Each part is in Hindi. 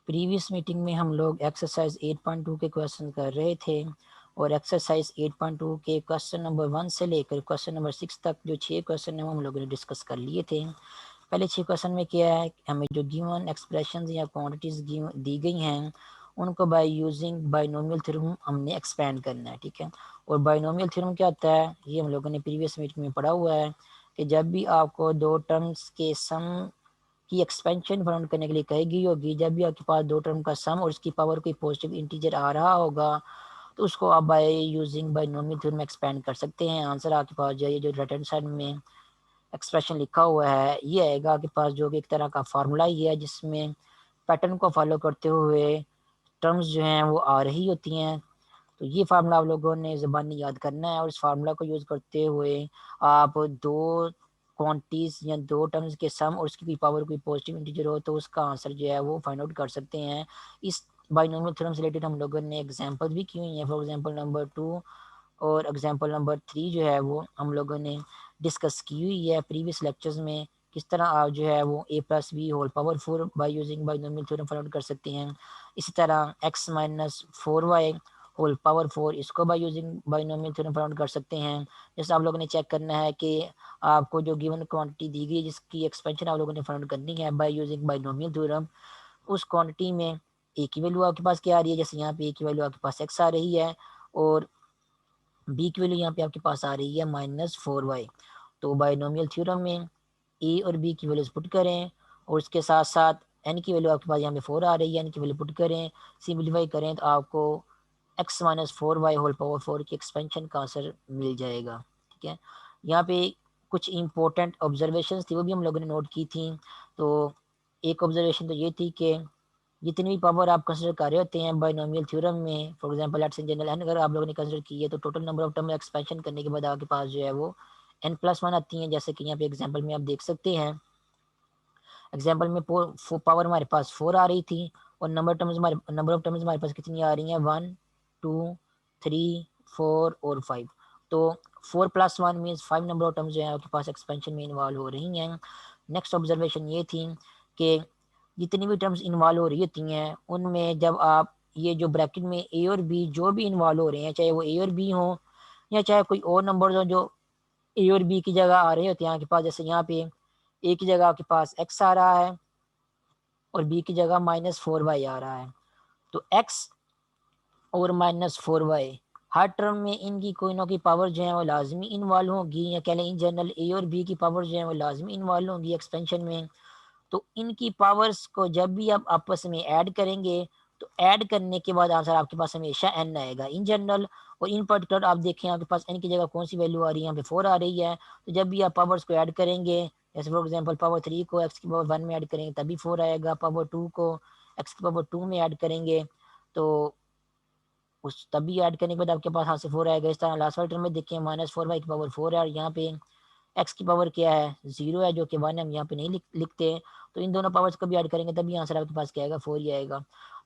प्रीवियस मीटिंग में हम लोग एक्सरसाइज 8.2 के क्वेश्चन कर रहे थे और एक्सरसाइज 8.2 के क्वेश्चन नंबर 1 से लेकर क्वेश्चन नंबर 6 तक जो 6 क्वेश्चन है वो हम लोगों ने डिस्कस कर लिए थे। पहले 6 क्वेश्चन में क्या है, हमें जो गिवन एक्सप्रेशंस या क्वांटिटीज दी गई हैं उनको बाय यूजिंग बाइनोमियल थ्योरम हमने एक्सपेंड करना है। ठीक है, और बाइनोमियल थ्योरम क्या होता है ये हम लोगों ने प्रीवियस मीटिंग में पढ़ा हुआ है कि जब भी आपको दो टर्म्स के सम की एक्सपेंशन फाउंड करने के लिए कही गई होगी, जब भी आपके पास दो टर्म का सम और उसकी पावर कोई पॉजिटिव इंटीजर आ रहा होगा तो उसको आप by using binomial theorem expand कर सकते हैं। आंसर आपके पास जो है जो राइट हैंड साइड में एक्सप्रेशन लिखा हुआ है ये आएगा आपके पास, जो कि एक तरह का फार्मूला ही है जिसमें पैटर्न को फॉलो करते हुए टर्म्स जो हैं वो आ रही होती हैं। तो ये फार्मूला आप लोगों ने ज़बानी याद करना है और इस फार्मूला को यूज़ करते हुए आप दो क्वांटिटीज या दो टर्म्स के सम और उसकी कोई पावर कोई पॉजिटिव इंटीजर हो तो उसका आंसर जो है वो फाइंड आउट कर सकते हैं। इस बाइनोमियल थ्योरम से रिलेटेड हम लोगों ने एग्जांपल भी की हुई हैं। फॉर एग्जांपल नंबर 2 और एग्जांपल नंबर 3 जो है वो हम लोगों ने डिस्कस की हुई है प्रीवियस लेक्चर्स में, किस तरह आप जो है वो a plus B whole power 4 by using binomial theorem find out कर सकते हैं। इसी तरह x minus 4y whole power 4 इसको by using binomial theorem find out कर सकते हैं। जैसे आप लोगों ने चेक करना है कि आपको जो गिवन क्वांटिटी दी गई है जिसकी एक्सपेंशन आप लोगों ने फाइंड आउट करनी है बाय यूजिंग बाइनोमियल थ्योरम, उस क्वांटिटी में a की वैल्यू आपके पास क्या आ रही है, जैसे यहाँ पे a की वैल्यू आपके पास x आ रही है और b की वैल्यू यहाँ पे आपके पास आ रही है -4y। तो बाइनोमियल थ्योरम में a और b की वैल्यूज पुट करें और उसके साथ साथ n की वैल्यू आपके पास यहाँ पे 4 आ रही है, n की वैल्यू पुट करें, सिंप्लीफाई करें तो आपको x minus 4y whole power 4 की एक्सपेंशन का आंसर मिल जाएगा। ठीक है, यहाँ पे कुछ इंपॉर्टेंट ऑब्जर्वेशन थी वो भी हम लोगों ने नोट की थी। तो एक ऑब्जर्वेशन तो ये थी कि जितनी भी पावर आप कंसिडर कर रहे होते हैं बाइनोमियल थ्योरम में, for example let's in general n अगर आप लोगों ने कंसिडर की है तो total number of term expansion करने के बाद आपके पास जो है वो n+1 आती हैं। जैसे कि यहाँ पे एग्जांपल में आप देख सकते हैं, एग्जांपल में पावर हमारे पास 4 आ रही थी और नंबर ऑफ टर्म्स हमारे पास कितनी आ रही हैं 1 2 3 4 और 5। तो 4+1 मीन्स 5 नंबर ऑफ टर्म्स जो है आपके पास एक्सपेंशन में इन्वॉल्व हो रही हैं। नेक्स्ट ऑब्जर्वेशन ये थी कि जितनी भी टर्म्स इन्वॉल्व हो रही होती हैं उनमें जब आप ये जो ब्रैकेट में ए और बी जो भी इन्वॉल्व हो रहे हैं, चाहे वो ए और बी हो या चाहे कोई और नंबर हो जो ए और बी की जगह आ रहे होते हैं आपके पास, जैसे यहाँ पे ए की जगह आपके पास एक्स आ रहा है और बी की जगह -4y आ रहा है। तो एक्स और -4y हर टर्म में इनकी कोई ना कोई पावर जो है वो लाजमी इन्वॉल्व होगी, या कह लें इन जनरल ए और बी की पावर जो है वो लाजमी इन्वॉल्व होंगी एक्सपेंशन में। तो इनकी पावर्स को जब भी आप आपस में ऐड करेंगे तो ऐड करने के बाद आंसर आपके पास हमेशा n आएगा इन जनरल। और इन पर्टिकुलर आप देखें आपके पास n की जगह कौन सी वैल्यू आ रही है, यहाँ पे 4 आ रही है। तो जब भी आप पावर्स को ऐड करेंगे, जैसे फॉर एग्जांपल पावर 3 को x की पावर 1 में ऐड करेंगे तभी 4 आएगा, पावर 2 को x की पावर 2 में ऐड करेंगे तो उस तभी ऐड करने के बाद आपके पास यहाँ से 4 आएगा। इस तरह लास्ट वाले टर्म में देखिए -4y की पावर 4 है और यहाँ पे एक्स की पावर क्या है 0 है, जो कि 1 हम यहाँ पे नहीं लिखते। तो इन दोनों पावर्स को भी ऐड करेंगे तभी आंसर आपके पास क्या आएगा 4 ही आएगा।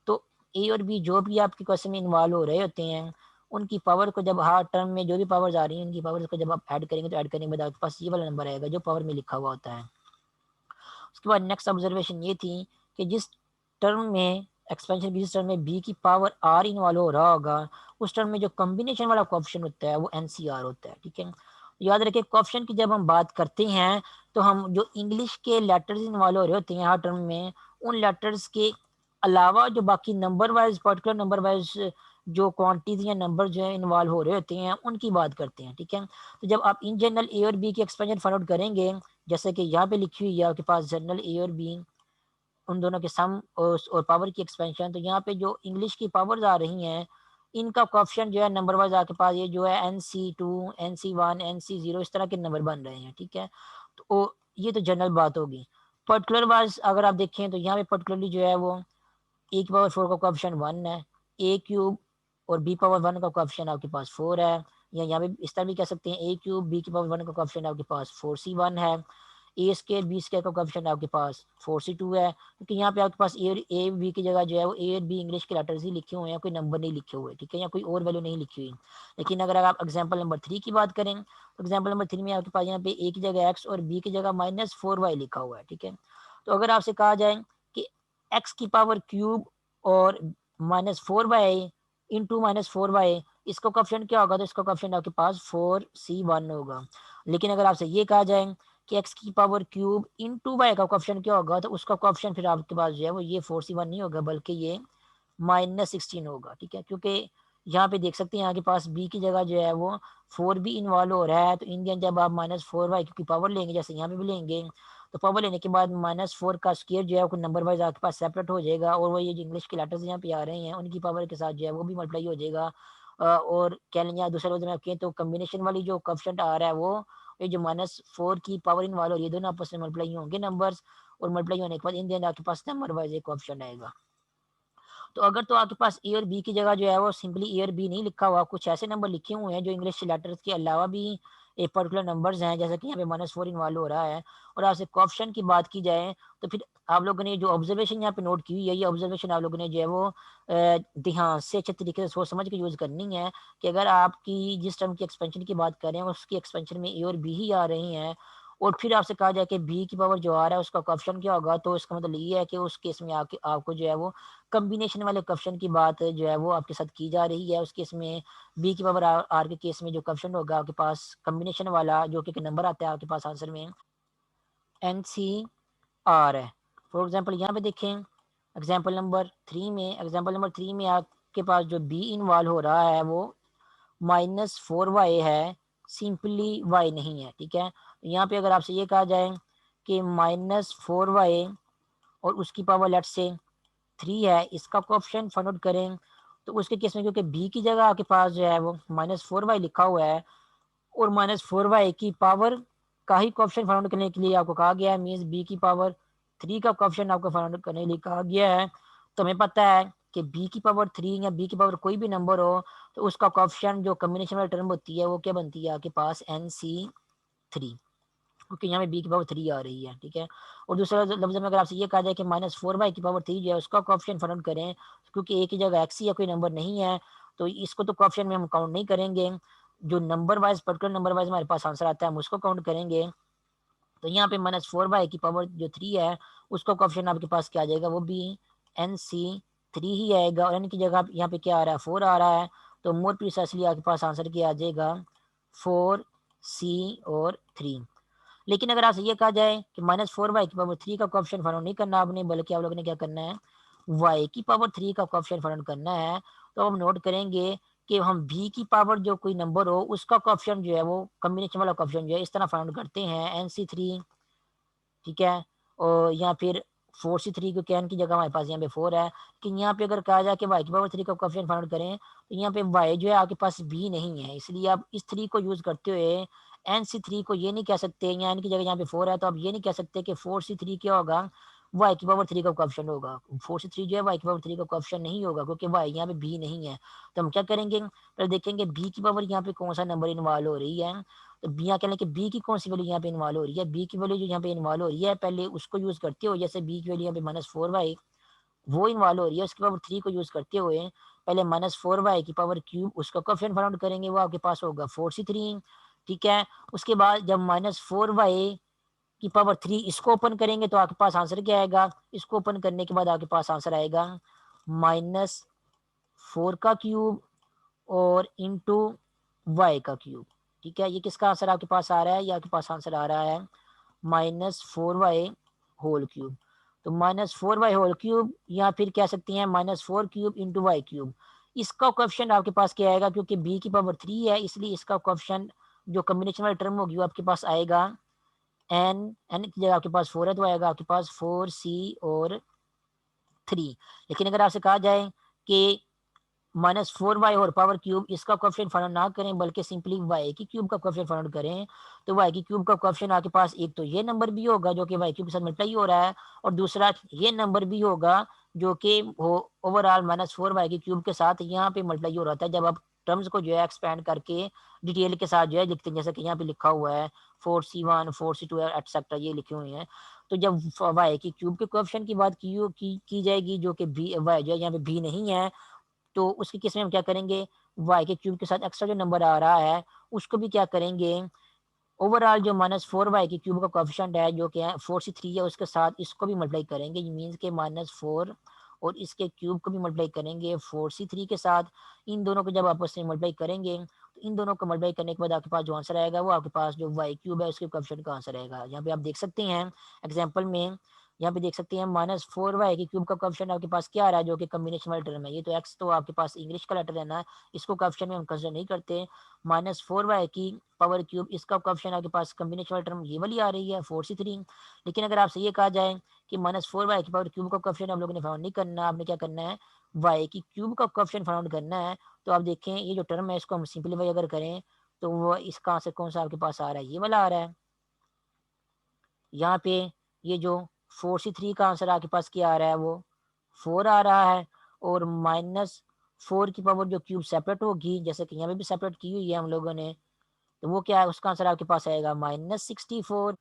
तो ए और बी जो भी आपके क्वेश्चन में इन्वॉल्व हो रहे होते हैं उनकी पावर को जब हर टर्म में जो भी पावर्स आ रही हैं उनकी पावर्स को जब आप ऐड करेंगे तो ऐड करने के बाद आपके पास ये वाला नंबर आएगा जो पावर में लिखा हुआ होता है। उसके बाद नेक्स्ट ऑब्जर्वेशन ये थी कि जिस टर्म में एक्सपेंशन की जिस टर्म में बी की पावर आर इन्वॉल्व हो रहा होगा उस टर्म में जो कॉम्बिनेशन वाला ऑप्शन होता है वो एनसीआर होता है। ठीक है, याद रखिए ऑप्शन की जब हम बात करते हैं तो हम जो इंग्लिश के लेटर्स इन्वॉल्व हो रहे होते हैं हर टर्म में उन लेटर्स के अलावा जो बाकी number wise particular number wise जो क्वांटिटीज या नंबर जो है इन्वॉल्व हो रहे होते हैं उनकी बात करते हैं। ठीक है, तो जब आप इन जनरल ए और बी की एक्सपेंशन फाइंड आउट करेंगे, जैसे कि यहाँ पे लिखी हुई है आपके पास जनरल ए और बी उन दोनों के सम और पावर की एक्सपेंशन, तो यहाँ पे जो इंग्लिश की पावर्स आ रही हैं इनका कोएफिशिएंट जो है नंबर वाइज आपके पास ये जो है NC2 NC1 NC0 इस तरह के नंबर बन रहे हैं। ठीक है, तो ये तो जनरल बात होगी। पर्टिकुलर वाइज अगर आप देखें तो यहाँ पे पर्टिकुलरली जो है वो ए की पावर 4 का कोएफिशिएंट 1 है, ए क्यूब और बी पावर 1 का कोएफिशिएंट आपके पास 4 है, या यहाँ पे इस तरह भी कह सकते हैं ए क्यूब बी की पावर 1 का कोएफिशिएंट आपके पास 4C1 है, ए स्केयर बी स्केयर का कोएफिशिएंट आपके पास 4C2 है, क्योंकि यहाँ पे आपके पास ए बी की जगह जो है वो ए और बी इंग्लिश के लेटर्स ही लिखे हुए हैं, कोई नंबर नहीं लिखे हुए। ठीक है, या कोई और वैल्यू नहीं लिखी हुई। लेकिन अगर आप एग्जाम्पल नंबर 3 की बात करें तो एग्जाम्पल नंबर 3 में आपके पास यहाँ पे ए की जगह एक्स और बी की जगह -4y लिखा हुआ है। ठीक है, तो अगर आपसे कहा जाए कि एक्स की पावर क्यूब और -4y इंटू -4y, इसका कोएफिशिएंट क्या होगा? तो इसका कोएफिशिएंट आपके पास 4c1 होगा। लेकिन अगर आपसे ये कहा जाए कि एक्स की पावर क्यूब इंटू वाई का कोएफिशिएंट क्या होगा, तो उसका कोएफिशिएंट फिर आपके पास जो है वो ये 4c1 नहीं होगा, बल्कि ये -16 होगा। ठीक है, क्योंकि यहाँ पे देख सकते हैं यहाँ के पास बी की जगह जो है वो 4 भी इन्वॉल्व हो रहा है। तो इन दी एंड जब आप -4y क्योंकि पावर लेंगे, जैसे यहाँ पे भी लेंगे, तो पावर लेने के बाद -4 का स्क्वायर जो है वो नंबर वाइज आपके पास सेपरेट हो जाएगा, और वो ये जो इंग्लिश के लेटर्स यहाँ पे आ रहे हैं उनकी पावर के साथ जो है वो भी मल्टीप्लाई हो जाएगा। और कह लें या दूसरे लफ्ज़ में आप कहें तो कम्बिनेशन वाली जो कोएफिशिएंट आ रहा है वो ये जो -4 की पावर इन्वॉल्व हो रही है, दोनों आपस में मल्टीप्लाई होंगे नंबर्स, और मल्टीप्लाई होने के बाद इन दी एंड आपके पास नंबर वाइज एक कोएफिशिएंट आएगा। तो अगर तो आपके पास ए और बी की जगह जो है वो सिंपली ए और बी नहीं लिखा हुआ, कुछ ऐसे नंबर लिखे हुए हैं जो इंग्लिश लेटर्स के अलावा भी एक पर्टिकुलर नंबर्स हैं, जैसे कि यहाँ पे -4 इन्वॉल्व हो रहा है। और आपसे कोएफिशिएंट की बात की जाए तो फिर आप लोगों ने जो ऑब्जर्वेशन यहाँ पे नोट की हुई है, ये ऑब्जर्वेशन आप लोगों ने जो है वो ध्यान से अच्छे तरीके से सोच समझ के यूज़ करनी है कि अगर आपकी जिस टर्म की एक्सपेंशन की बात कर रहे हैं उसकी एक्सपेंशन में ए और बी ही आ रही हैं, और फिर आपसे कहा जाए कि बी की पावर जो आ रहा है उसका कोएफिशिएंट क्या होगा, तो इसका मतलब ये है कि उस केस में आपको जो है वो कॉम्बिनेशन वाले कोएफिशिएंट की बात जो है वो आपके साथ की जा रही है। उस केस में बी की पावर आर के केस में जो कोएफिशिएंट होगा आपके पास कॉम्बिनेशन वाला, जो कि नंबर आता है आपके पास आंसर में एन सी आर है। फॉर एग्जांपल यहाँ पे देखें एग्जांपल नंबर थ्री में आपके पास जो बी इन्वॉल्व हो रहा है वो -4y है, सिंपली y नहीं है। ठीक है, यहाँ पे अगर आपसे ये कहा जाए कि -4y और उसकी पावर लेट्स से 3 है, इसका कोएफिशिएंट फाइंड आउट करें, तो उसके केस में क्योंकि बी की जगह आपके पास जो है वो -4y लिखा हुआ है, और -4y की पावर का ही कोएफिशिएंट फाइंड आउट करने के लिए आपको कहा गया है, मीन्स बी की पावर 3 का कोएफिशिएंट आपको फाइंड आउट करने के लिए कहा गया है। तो हमें पता है कि बी की पावर 3 या बी की पावर कोई भी नंबर हो, तो उसका कोएफिशिएंट जो कॉम्बिनेशन वाली टर्म होती है वो क्या बनती है आपके पास NC3, क्योंकि यहाँ पे बी की पावर 3 आ रही है। ठीक है, और दूसरा लफ्ज़ में अगर आपसे ये कहा जाए कि -4y की पावर 3 जो है उसका कोएफिशिएंट फाइंड आउट करें, क्योंकि एक ही जगह एक्स या कोई नंबर नहीं है, तो इसको तो कोएफिशिएंट में हम काउंट नहीं करेंगे। जो number wise particular number wise हमारे पास आंसर आता है हम उसको काउंट करेंगे। तो यहाँ पे -4y की पावर जो 3 है उसका कोएफिशिएंट आपके पास क्या आ जाएगा, वो भी NC3 ही आएगा, और n की जगह यहाँ पे क्या आ रहा है 4 आ रहा है। तो मोर प्रिसाइसली आपके पास आंसर क्या आ जाएगा 4C और 3। लेकिन अगर आपसे ये कहा जाए कि -4y की पावर 3 का कोएफिशिएंट फाइंड आउट नहीं करना आपने, बल्कि आप लोगों ने क्या करना है y की पावर 3 का कोएफिशिएंट फाइंड आउट करना है, तो हम नोट करेंगे कि हम b की पावर जो कोई नंबर हो उसका कोएफिशिएंट जो है वो कॉम्बिनेशन वाला कोएफिशिएंट जो है इस तरह फाइंड आउट करते हैं NC3। ठीक है, और या फिर 4C3 क्योंकि n की जगह हमारे पास यहाँ पे 4 है, लेकिन यहाँ पे अगर कहा जाए कि y की पावर 3 का कोएफिशिएंट फाइंड आउट करें, तो यहाँ पे y जो है आपके पास b नहीं है, इसलिए आप इस 3 को यूज़ करते हुए NC3 को ये नहीं कह सकते, या n की जगह यहाँ पे 4 है तो आप ये नहीं कह सकते कि 4C3 क्या होगा, y की पावर 3 का कोएफिशिएंट होगा। 4C3 जो है y की पावर 3 का कोएफिशिएंट नहीं होगा, क्योंकि y यहाँ पे b नहीं है। तो हम क्या करेंगे, पहले देखेंगे b की पावर यहाँ पे कौन सा नंबर इन्वॉल्व हो रही है। तो बी यहाँ कह लें कि बी की कौन सी वैल्यू यहाँ पे इन्वॉल्व हो रही है, बी की वैल्यू जो यहाँ पे इन्वॉल्व हो रही है पहले उसको यूज़ करते हुए, जैसे बी की वैल्यू यहाँ पे -4y वो इन्वॉल्व हो रही है, उसके पावर 3 को यूज़ करते हुए पहले -4y की पावर क्यूब उसका कोएफिशिएंट फाइंड आउट करेंगे, वो आपके पास होगा 4C3। ठीक है, उसके बाद जब -4y की पावर 3 इसको ओपन करेंगे तो आपके पास आंसर क्या आएगा, इसको ओपन करने के बाद आपके पास आंसर आएगा -4 का क्यूब और इंटू y का क्यूब। ठीक है, ये किसका आंसर आपके पास आ रहा है, ये आपके पास आंसर आ रहा है -4y होल क्यूब। तो -4y होल क्यूब या फिर कह सकते हैं -4 क्यूब इंटू वाई क्यूब, इसका कोएफिशिएंट आपके पास क्या आएगा, क्योंकि b की पावर 3 है इसलिए इसका कोएफिशिएंट जो कॉम्बिनेशन वाली टर्म होगी वो आपके पास आएगा n की जगह आपके पास 4 है तो आएगा आपके पास 4C और 3। लेकिन अगर आपसे कहा जाए कि -4y और पावर क्यूब इसका कोएफिशिएंट फाइंड आउट ना करें, बल्कि सिंपली y की क्यूब का कोएफिशिएंट फाइंड आउट करें, तो y की क्यूब का कोएफिशिएंट आपके पास एक तो ये नंबर भी होगा जो कि y क्यूब के साथ मल्टीप्लाई हो रहा है, और दूसरा ये नंबर भी होगा जो कि वो ओवरऑल -4y की क्यूब के साथ यहाँ पे मल्टीप्लाई हो रहा था, जब आप टर्म्स को जो है एक्सपेंड करके डिटेल के साथ जो है लिखते हैं, जैसे कि यहाँ पे लिखा हुआ है 4C1 4C2 एटसेट्रा ये लिखे हुए हैं। तो जब y की क्यूब के कोएफिशिएंट की बात की जाएगी, जो कि b y जो है यहाँ पे b नहीं है, तो उसके केस में हम क्या करेंगे, y के क्यूब के साथ एक्स्ट्रा जो नंबर आ रहा है उसको भी क्या करेंगे ओवरऑल जो -4y की क्यूब का कोफिशिएंट है जो कि 4c3 है उसके साथ इसको भी मल्टीप्लाई करेंगे, ये मीन्स के -4 और इसके क्यूब को भी मल्टीप्लाई करेंगे 4c3 के साथ। इन दोनों को जब आपस में मल्टीप्लाई करेंगे तो इन दोनों को मल्टीप्लाई करने के बाद आपके पास जो आंसर आएगा वो आपके पास जो वाई क्यूब है उसके कोफिशिएंट का आंसर आएगा। यहाँ पे आप देख सकते हैं एग्जाम्पल में, यहाँ पे देख सकते हैं -4y की क्यूब का कोफिशिएंट आपके पास क्या आ रहा है जो कि कॉम्बिनेशन वाला टर्म है। ये तो एक्स तो आपके पास इंग्लिश का लेटर है ना, इसको कोफिशिएंट में हम कंसिडर नहीं करते। -4y की पावर क्यूब इसका कोफिशिएंट आपके पास कॉम्बिनेशन वाला टर्म ये वाली आ रही है 4c3। लेकिन अगर आपसे ये कहा जाए कि -4y की पावर क्यूब का कोफिशिएंट आप लोगों ने फाउंड नहीं करना, आपने क्या करना है y की क्यूब का कोफिशिएंट फाउंड करना है। तो आप देखें ये जो टर्म है इसको हम सिंपलीफाई अगर करें तो वो इसका आंसर कौन सा आपके पास आ रहा है, ये वाला आ रहा है। यहाँ पे ये जो 4c3 का आंसर आपके पास क्या आ रहा है वो 4 आ रहा है। और -4 की पावर जो क्यूब सेपरेट होगी जैसे कि यहाँ पे भी सेपरेट की हुई है हम लोगों ने, तो वो क्या है उसका आंसर आपके पास आएगा -64।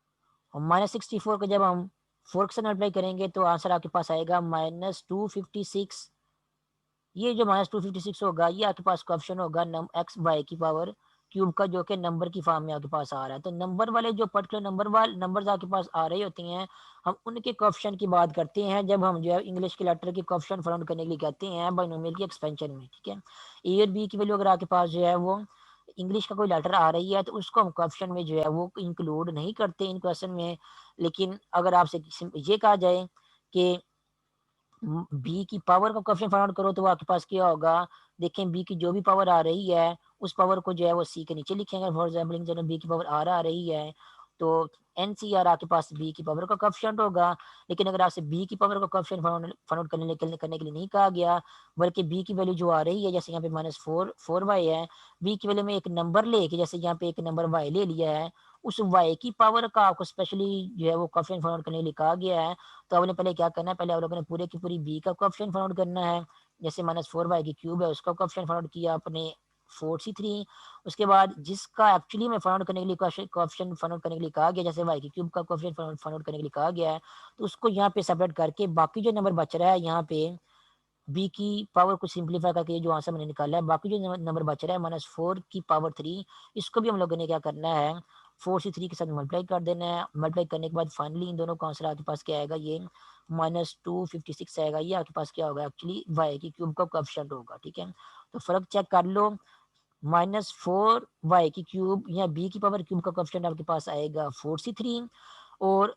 और -64 को जब हम 4 के साथ मल्टीप्लाई करेंगे तो आंसर आपके पास आएगा -256। ये जो -256 होगा ये आपके पास ऑप्शन होगा नम एक्स वाई की पावर क्यूब का जो कि नंबर की फॉर्म में आपके पास आ रहा है। तो नंबर वाले जो पर्टिकुलर नंबर वाले नंबर्स आपके पास आ रही होती हैं हम उनके कोएफिशिएंट की बात करते हैं जब हम जो है इंग्लिश के लेटर के कोएफिशिएंट फाउंड करने के लिए कहते हैं बाइनोमियल की एक्सपेंशन में। ठीक है, ए और बी की वैल्यू अगर आपके पास जो है वो इंग्लिश का कोई लेटर आ रही है तो उसको हम कोएफिशिएंट में जो है वो इंक्लूड नहीं करते इन क्वेश्चन में। लेकिन अगर आपसे ये कहा जाए कि बी की पावर का कोएफिशिएंट फाइंड आउट करो तो वो आपके पास क्या होगा, देखें बी की जो भी पावर आ रही है उस पावर को जो है वो सी के नीचे लिखेंगे। फॉर एग्जाम्पल बी की पावर आर आ रही है तो एन सी आर आपके पास बी की पावर का कोएफिशिएंट होगा। लेकिन अगर आपसे बी की पावर का कोएफिशिएंट फाइंड आउट करने के लिए नहीं कहा गया, बल्कि बी की वैल्यू जो आ रही है जैसे यहाँ पे -4 4y है, बी की वैल्यू में एक नंबर लेके जैसे यहाँ पे एक नंबर वाई ले लिया है, उस वाई की पावर का आपको स्पेशली जो है वो कोएफिशिएंट फाइंड आउट करने के लिए कहा गया है। तो आपने पहले क्या करना है, पहले आप लोगों ने पूरे की पूरी बी का कोएफिशिएंट फाइंड आउट करना है। जैसे -4y की क्यूब है उसका कोएफिशिएंट फाइंड आउट किया आपने 4c3। उसके बाद जिसका एक्चुअली में फाइंड आउट करने के लिए कोएफिशिएंट फाइंड आउट करने के लिए कहा गया, जैसे y की क्यूब का कोएफिशिएंट फाइंड आउट करने के लिए कहा गया है, तो उसको यहाँ पे सेपरेट करके बाकी जो नंबर बच रहा है यहाँ पे बी की पावर को सिंप्लीफाई करके ये जो आंसर मैंने निकाला है, बाकी जो नंबर बच रहा है -4 की पावर 3, इसको भी हम लोगों ने क्या करना है 4c3 के साथ मल्टीप्लाई कर देना है। मल्टीप्लाई करने के बाद फाइनली इन दोनों का आंसर आपके पास क्या आएगा, ये -256 आएगा। ये आपके पास क्या होगा एक्चुअली वाई की क्यूब का कोएफिशिएंट होगा। ठीक है, तो फर्क चेक कर लो, -4y की क्यूब या बी की पावर क्यूब का कोएफिशिएंट आपके पास आएगा 4c3। और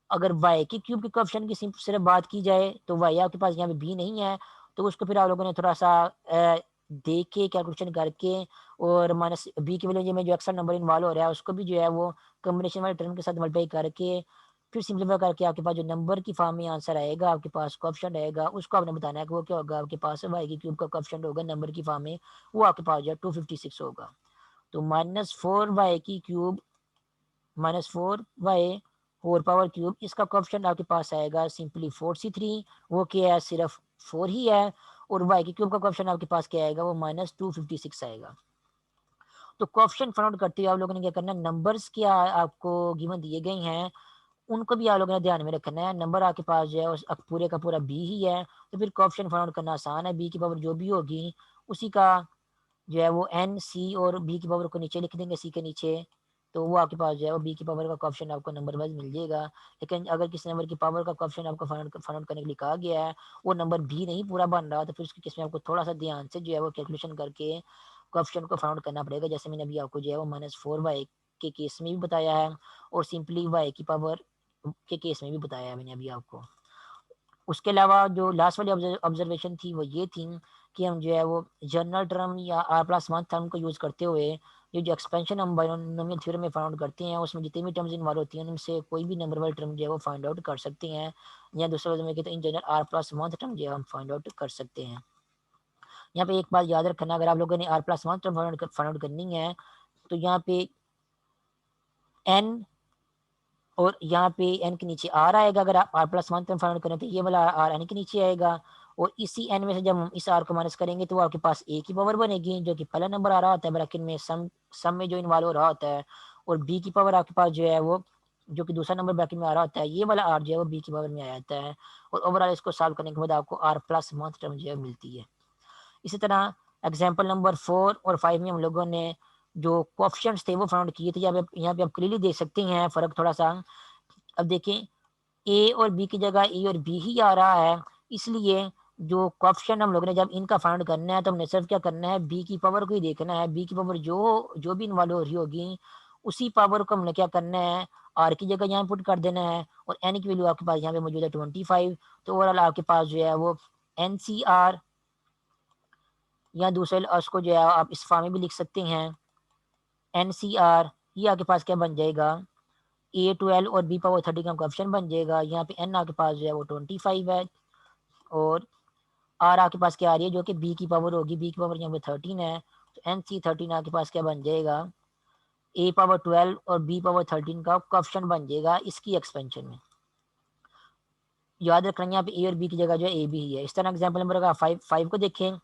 अगर y के क्यूब के कोएफिशिएंट की सिर्फ बात की जाए तो y आपके पास यहाँ पे b नहीं है, तो उसको फिर आप लोगों ने थोड़ा सा देख के कैलकुलेशन करके और माइनस बी की वैल्यू में जो एक्स्ट्रा नंबर इन्वॉल्व हो रहा है उसको भी जो है वो कॉम्बिनेशन वाले टर्म के साथ मल्टीप्लाई करके फिर सिंप्लीफाई करके आपके पास जो नंबर की फॉर्म में आंसर आएगा, आपके पास कोएफिशिएंट आएगा, उसको आपने बताना है कि वो क्या होगा। आपके पास y की क्यूब का कोएफिशिएंट होगा नंबर की फॉर्म में, वो आपके पास जो है 256 होगा। तो -4y की cube -4y whole power cube इसका कोएफिशिएंट आपके पास आएगा सिंपली 4c3। वो क्या है सिर्फ 4 ही है। और y की क्यूब का कोएफिशिएंट आपके पास क्या आएगा, वो -256 आएगा। तो कोएफिशिएंट फाइंड आउट करते हुए आप लोगों ने क्या करना है, नंबर्स क्या आपको गिवन दिए गए हैं उनको भी आप लोगों ने ध्यान में रखना है। नंबर आपके पास जो है उस पूरे का पूरा बी ही है, तो फिर कोएफिशिएंट फाइंड आउट करना आसान है। बी की पावर जो भी होगी उसी का जो है वो एन सी और बी की पावर को नीचे लिख देंगे सी के नीचे, तो वो आपके पास जो है वो बी की पावर का कोएफिशिएंट आपको नंबर वाइज मिल जाएगा। लेकिन अगर किसी नंबर की पावर का कोएफिशिएंट आपको फाइंड आउट करने के लिए कहा गया है, वो नंबर भी नहीं पूरा बन रहा, तो फिर उसकी केस में आपको थोड़ा सा ध्यान से जो है वो कैलकुलेशन करके कोएफिशिएंट को फाइंड आउट करना पड़ेगा। जैसे मैंने अभी आपको जो है वो -4y के केस में भी बताया है और सिंपली y की पावर के केस में भी बताया है मैंने अभी आपको। उसके अलावा जो लास्ट वाली ऑब्जर्वेशन थी वो ये थी कि हम जो है वो जनरल टर्म या r+1 टर्म को यूज़ करते हुए ये जो एक्सपेंशन हम बाइनोमियल थ्योरम में फाइंड आउट करते हैं उसमें जितनी भी टर्म्स इन्वॉल्व होती हैं उनसे कोई भी नंबर वाली टर्म जो है वो फाइंड आउट कर सकते हैं। या दूसरे वर्ड में कहते हैं इन जनरल r+1 टर्म जो है हम फाइंड आउट कर सकते हैं। यहाँ पे एक बात याद रखना, अगर आप लोगों ने r+1 टर्म फाइंड आउट करनी है तो यहाँ पे n और यहाँ पे एन के नीचे आर आएगा। अगर आप r+1 टर्म फाइंड आउट करें तो ये वाला आर एन के नीचे आएगा। और इसी एन में से जब हम इस आर को माइनस करेंगे तो आपके पास ए की पावर बनेगी जो कि पहला नंबर आ रहा होता है ब्रैकेट में सम में जो इन्वॉल्व हो रहा होता है। और बी की पावर आपके पास जो है वो जो कि दूसरा नंबर ब्रैकेट में आ रहा होता है, ये वाला आर जो है वो बी की पावर में आ जाता है। और ओवरऑल इसको सॉल्व करने के बाद आपको r+1 टर्म जो है मिलती है। इसी तरह एग्जाम्पल नंबर 4 और 5 में हम लोगों ने जो कोएफिशिएंट्स थे वो फाइंड किए थे। यहाँ पे आप क्लियरली देख सकते हैं फ़र्क थोड़ा सा। अब देखें ए और बी की जगह ए और बी ही आ रहा है, इसलिए जो कोएफिशिएंट हम लोगों ने जब इनका फाइंड करना है तो हमने सिर्फ क्या करना है, बी की पावर को ही देखना है। बी की पावर जो जो भी इन्वॉल्व हो रही होगी उसी पावर को हमने क्या करना है, आर की जगह यहाँ पुट कर देना है और एन की वैल्यू आपके पास यहाँ पे मौजूद है 25। तो ओवरऑल आपके पास जो है वो एन सी आर, या दूसरे उसको जो है आप इस फॉर्म में भी लिख सकते हैं एन सी आर, ये आपके पास क्या बन जाएगा, A12 और B पावर 30 का कोएफिशिएंट बन जाएगा। यहाँ पे N आपके पास जो है वो 25 है और R आपके पास क्या आ रही है जो कि B की पावर होगी, B की पावर यहाँ पे 13 है। तो NC13 आपके पास क्या बन जाएगा, A पावर 12 और B पावर 13 का कोएफिशिएंट बन जाएगा इसकी एक्सपेंशन में। याद रखना यहाँ पे A और B की जगह जो है A भी ही है। इस तरह एग्जाम्पल नंबर का 5 को देखें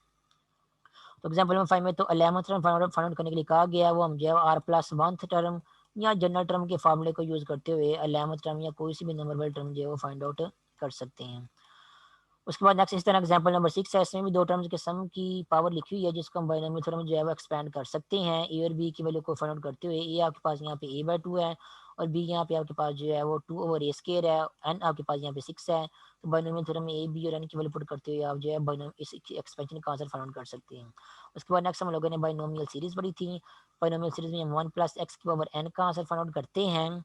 तो एग्जाम्पल नंबर 5 में तो 11th टर्म फाइंड आउट करने के लिए कहा गया, वो हम जो है R प्लस 1th टर्म या जनरल टर्म के फार्मूले को यूज करते हुए 11th टर्म या कोई सी भी नंबर वाली टर्म जो है वो फाइंड आउट कर सकते हैं। उसके बाद नेक्स्ट इस तरह एग्जांपल नंबर 6 है, इसमें भी दो टर्म्स के सम की पावर लिखी हुई है जिसको हम बाइनोमियल थ्योरम जो है वो एक्सपेंड कर सकते हैं ए और बी की वैल्यू को फाइंड आउट करते हुए। ए आपके पास यहाँ पे a/2 है और बी यहाँ पे आपके पास जो है वो 2/a² है, एन आपके पास यहाँ पे 6 है। तो बाइनोमियल थ्योरम में ए बी और एन की वैल्यू पुट करते हुए आप जो है बाइनोमियल इस एक्सपेंशन का आंसर फाइंड आउट कर सकते हैं। उसके बाद नेक्स्ट हम लोगों ने बाइनोमियल सीरीज पढ़ी थी। बाइनोमियल सीरीज में हम 1 + x की पावर n का आंसर फाइंड आउट करते हैं।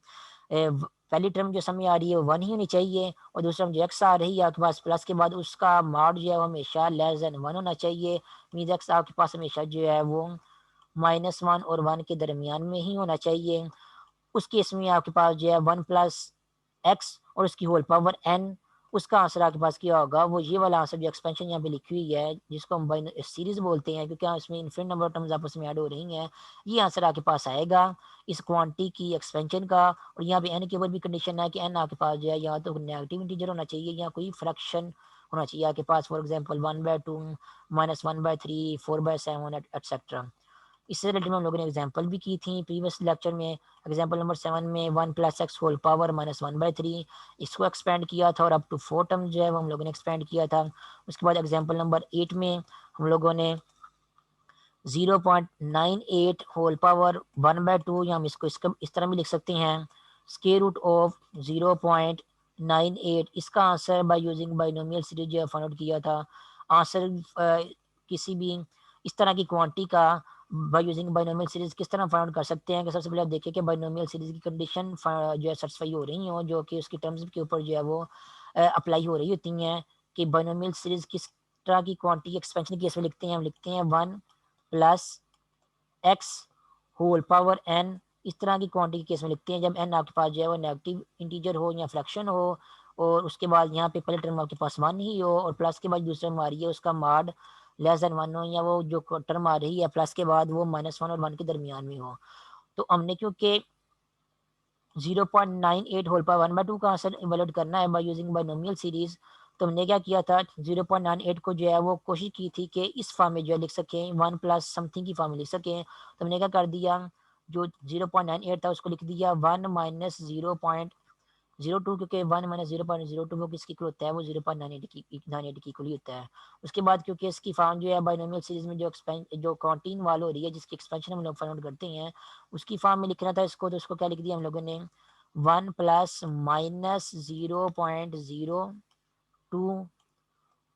पहली टर्म जो समय आ रही है वो 1 ही होनी चाहिए और दूसरा टर्म जो x आ रही है आपके पास प्लस के बाद उसका मॉड जो है वो हमेशा <1 होना चाहिए। मीन्स x आपके पास हमेशा जो है वो -1 और 1 के दरमियान में ही होना चाहिए। उस केस में आपके पास जो है 1 + x और उसकी होल पावर n, उसका आंसर आपके पास क्या होगा, वो ये वाला आंसर जो एक्सपेंशन यहाँ पे लिखी हुई है जिसको हम बाइन सीरीज बोलते हैं क्योंकि इसमें इनफिनिट नंबर ऑफ टर्म्स आपस में ऐड हो रही हैं, ये आंसर आपके पास आएगा इस क्वांटिटी की एक्सपेंशन का। और यहाँ पे एन के ऊपर भी कंडीशन है कि एन आपके पास जो है या तो नेगेटिव इंटीजर होना चाहिए या कोई फ्रैक्शन होना चाहिए आपके पास, फॉर एग्जाम्पल 1/2 -1/3 4/7 एटसेट्रा। इससे रिलेटेड में हम लोगों ने एग्जांपल भी की थी प्रीवियस लेक्चर में। एग्जांपल नंबर 7 में 1 + x होल पावर -1/3 इसको एक्सपेंड किया था और अप टू 4 टर्म जो है वो हम लोगों ने एक्सपेंड किया था। उसके बाद एग्जांपल नंबर 8 में हम लोगों ने 0.98 होल पावर 1/2, या हम इसको इस तरह भी लिख सकते हैं स्क्वायर रूट ऑफ 0.98, इसका answer by using binomial series जो है फाइंड आउट किया था। आंसर किसी भी इस तरह की क्वांटिटी का बाय यूजिंग बाइनोमियल सीरीज किस तरह फाइंड आउट कर सकते हैं कि सबसे पहले आप देखिए कि बाइनोमियल सीरीज की कंडीशन जो है सेटिस्फाई हो रही हो, जो कि उसकी टर्म्स के ऊपर जो है वो अप्लाई हो रही होती हैं कि बाइनोमियल सीरीज किस तरह की क्वांटिटी एक्सपेंशन केस में लिखते हैं। हम लिखते हैं 1 + x होल पावर n, इस तरह की क्वांटिटी केस में लिखते हैं जब n आपके पास जो है वो नेगेटिव इंटीजर हो या फ्रैक्शन हो और उसके बाद यहाँ पे पहले टर्म आपके पास 1 ही हो और प्लस के बाद दूसरा टर्म आ रही है उसका मॉड <1 हो, या वो जो टर्म आ रही है प्लस के बाद वो -1 और 1 के दरमियान में हो। तो हमने क्योंकि 0.98 होल पावर 1/2 का आंसर इवेलुएट करना है बाय यूजिंग बाइनोमियल सीरीज, तो हमने क्या किया था 0.98 को जो है वो कोशिश की थी कि इस फॉर्म में जो है लिख सकें 1 + समथिंग की फॉर्म में लिख सकें। तो हमने क्या कर दिया, जो 0.98 था उसको लिख दिया 1 - 0.02, क्योंकि 1 - 0.02 वो किसकी इक्वल होता है, वो 0.98 की इक्वल ही होता है। उसके बाद क्योंकि इसकी फॉर्म जो है बाइनोमियल सीरीज में जो कॉन्टीन वाल हो रही है जिसकी एक्सपेंशन हम लोग फाइंड आउट करते हैं उसकी फॉर्म में लिखना था इसको, तो उसको क्या लिख दिया हम लोगों ने 1 + -0.02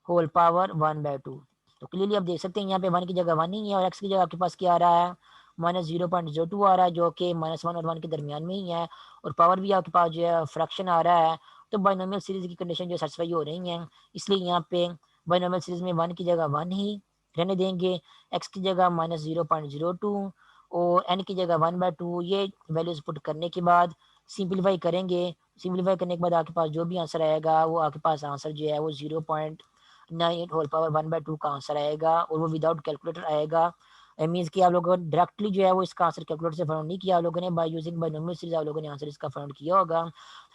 होल पावर 1/2। तो क्लियरली आप देख सकते हैं यहाँ पे 1 की जगह 1 ही है और x की जगह आपके पास क्या आ रहा है -0.02 आ रहा है जो कि -1 और 1 के दरमियान में ही है और पावर भी आपके पास जो है फ्रैक्शन आ रहा है। तो बाइनोमियल सीरीज की कंडीशन जो सेटिस्फाई हो रही है, इसलिए यहाँ पे बाइनोमियल सीरीज में 1 की जगह 1 ही रहने देंगे, x की जगह -0.02 और n की जगह 1/2। ये वैल्यूज पुट करने के बाद सिंप्लीफाई करेंगे, सिंप्लीफाई करने के बाद आपके पास जो भी आंसर आएगा वो आपके पास आंसर जो है वो 0.98 होल पावर 1/2 का आंसर आएगा और वो विदाउट कैलकुलेटर आएगा। मीन्स कि आप लोगों ने डायरेक्टली जो है वो इसका आंसर कैलकुलेटर से फाइंड नहीं किया, आप लोगों ने बाय यूजिंग बाइनोमियल सीरीज आप लोगों ने आंसर इसका फाइंड किया होगा।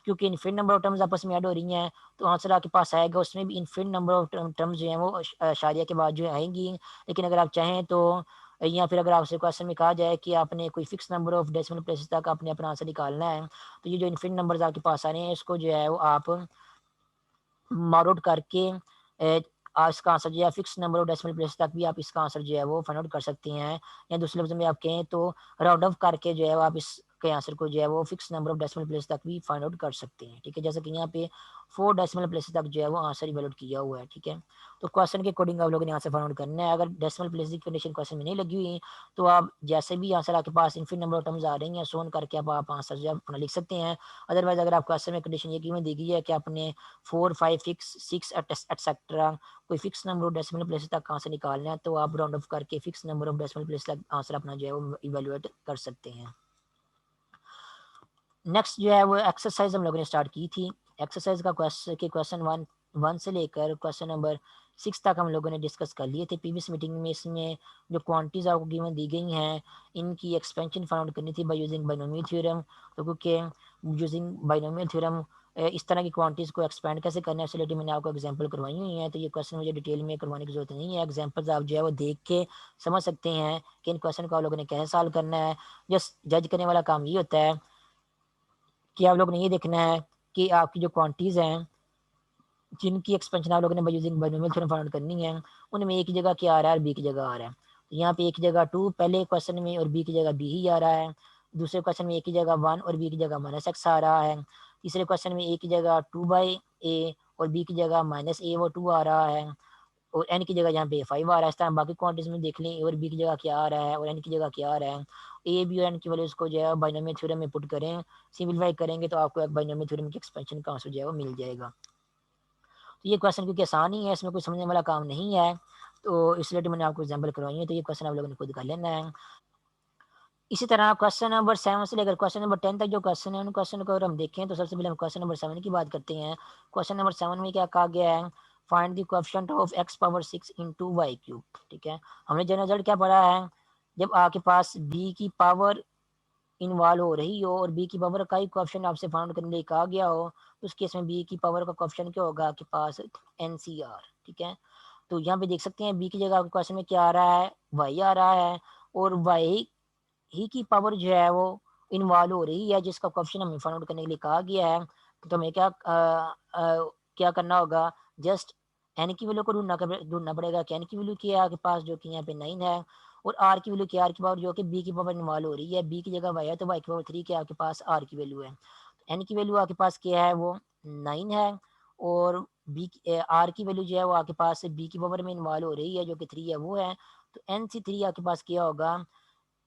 क्योंकि इनफिनिट नंबर ऑफ टर्म्स आपस में ऐड हो रही हैं तो आंसर आपके पास आएगा, उसमें भी इनफिनिट नंबर ऑफ टर्म्स जो हैं वो अशारिया के बाद जो है आएंगी। लेकिन अगर आप चाहें तो या फिर अगर आपसे क्वेश्चन में कहा जाए कि आपने कोई fix number of decimal places तक आपने अपना आंसर निकालना है, तो ये जो इनफिनिट नंबर्स आपके पास आ रहे हैं इसको जो है वो आप मॉड आउट करके इसका आंसर जो है fix number of decimal place तक भी आप इसका आंसर जो है वो फाइंड आउट कर सकते हैं, या दूसरे लफ्ज़ में आप कहें तो राउंड ऑफ करके जो है वो आप इसके आंसर को जो है वो fix number of decimal place तक भी फाइंड आउट कर सकते हैं। ठीक है, जैसे कि यहाँ पे 4 डेसिमल प्लेस तक जो है वो आंसर इवैल्यूएट किया हुआ है। ठीक है, तो क्वेश्चन के अकॉर्डिंग आप लोगों ने आंसर फाइंड आउट करना है। अगर डेसिमल प्लेस की कंडीशन क्वेश्चन में नहीं लगी हुई तो आप जैसे भी आंसर आपके पास इनफिनिट नंबर ऑफ टर्म्स आ रही हैं सोन करके आप आंसर जो है अपना लिख सकते हैं। अदरवाइज अगर आप क्वेश्चन में कंडीशन ये गिवन दी गई है कि आपने 4, 5, 6 एटसेट्रा कोई fix number of decimal place तक आंसर निकालना है, तो आप राउंड ऑफ करके fix number of decimal place तक आंसर अपना जो है वो इवेल्युएट कर सकते हैं। नेक्स्ट जो है वो एक्सरसाइज हम लोगों ने स्टार्ट की थी। एक्सरसाइज का क्वेश्चन वन से लेकर क्वेश्चन नंबर 6 तक हम लोगों ने डिस्कस कर लिए थे प्रीवियस मीटिंग में। इसमें जो क्वांटिटीज आपको गिवन दी गई हैं इनकी एक्सपेंशन फाउंड करनी थी बाय यूजिंग बाइनोमियल थ्योरम। तो क्योंकि यूजिंग बाइनोमियल थ्योरम इस तरह की क्वांटिटीज़ को एक्सपेंड कैसे करना है रिलेटेड मैंने आपको एग्जांपल करवाई हुई है, तो ये क्वेश्चन मुझे डिटेल में करवाने की जरूरत नहीं है। एग्जांपल्स आप जो है वो देख के समझ सकते हैं कि इन क्वेश्चन को आप लोगों ने कैसे सॉल्व करना है। जस्ट जज करने वाला काम ये होता है कि आप लोगों ने ये देखना है कि आपकी जो क्वांटिटीज़ हैं जिनकी एक्सपेंशन आप लोगों ने यूजिंग बाइनोमियल थ्योरम फाइंड करनी है, उनमें एक की जगह क्या आ रहा है और बी की जगह आ रहा है। तो यहाँ पे एक की जगह 2 पहले क्वेश्चन में और बी की जगह बी ही आ रहा है। दूसरे क्वेश्चन में एक की जगह 1 और बी की जगह -x आ रहा है। तीसरे क्वेश्चन में ए की जगह 2/a और बी की जगह -a व 2 आ रहा है, और एन की जगह यहाँ पे 5 आ रहा है। इस तरह बाकी क्वांटिटीज में देख लें ए और बी की जगह क्या आ रहा है और एन की जगह क्या आ रहा है। ए, बी और एन की वैल्यूज को जो है बाइनोमियल थ्योरम में पुट करें, सिंपलीफाई करेंगे तो आपको एक बाइनोमियल थ्योरम की एक्सपेंशन का आंसर जो है वो मिल जाएगा। तो ये क्वेश्चन क्योंकि आसान ही है, इसमें कोई समझने वाला काम नहीं है, तो इस रिलेटेड मैंने आपको एग्जाम्पल करवाई है, तो ये क्वेश्चन आप लोगों ने खुद कर लेना है। इसी तरह क्वेश्चन नंबर 7 से लेकर क्वेश्चन नंबर 10 तक जो क्वेश्चन है उन क्वेश्चन को अगर हम देखें तो सबसे पहले हम क्वेश्चन नंबर 7 की बात करते हैं। क्वेश्चन नंबर 7 में क्या कहा गया है, find the coefficient of x power 6 into y cube. ठीक है, हमने जनरल रिजल्ट क्या पढ़ा है, जब आपके पास b की पावर इन्वॉल्व हो रही हो और बी की पावर का ही क्वेश्चन आपसे फाउंड करने के लिए कहा गया हो, तो उस केस में बी की पावर का क्वेश्चन क्या होगा आपके पास, NCR। ठीक है, तो यहाँ पे देख सकते हैं बी की जगह आपके क्वेश्चन में क्या आ रहा है, वाई आ रहा है, और वाई ही की पावर जो है वो इन्वॉल्व हो रही है जिसका क्वेश्चन हमें फाइंड आउट करने के लिए कहा गया है। तो हमें क्या करना होगा, जस्ट एन की वैल्यू को ढूंढना पड़ेगा कि एन की वैल्यू क्या है आपके पास, जो कि यहाँ पे 9 है, और आर की वैल्यू क्या, आर की पावर जो कि बी की पावर इन्वॉल्व हो रही है, बी की जगह वाई है तो वाई की पावर 3 क्या आपके पास आर की वैल्यू है। एन की वैल्यू आपके पास क्या है वो 9 है, और आर की वैल्यू जो है वो आपके पास बी की पावर में इन्वॉल्व हो रही है जो कि 3 है वो है। तो NC3 आपके पास क्या होगा,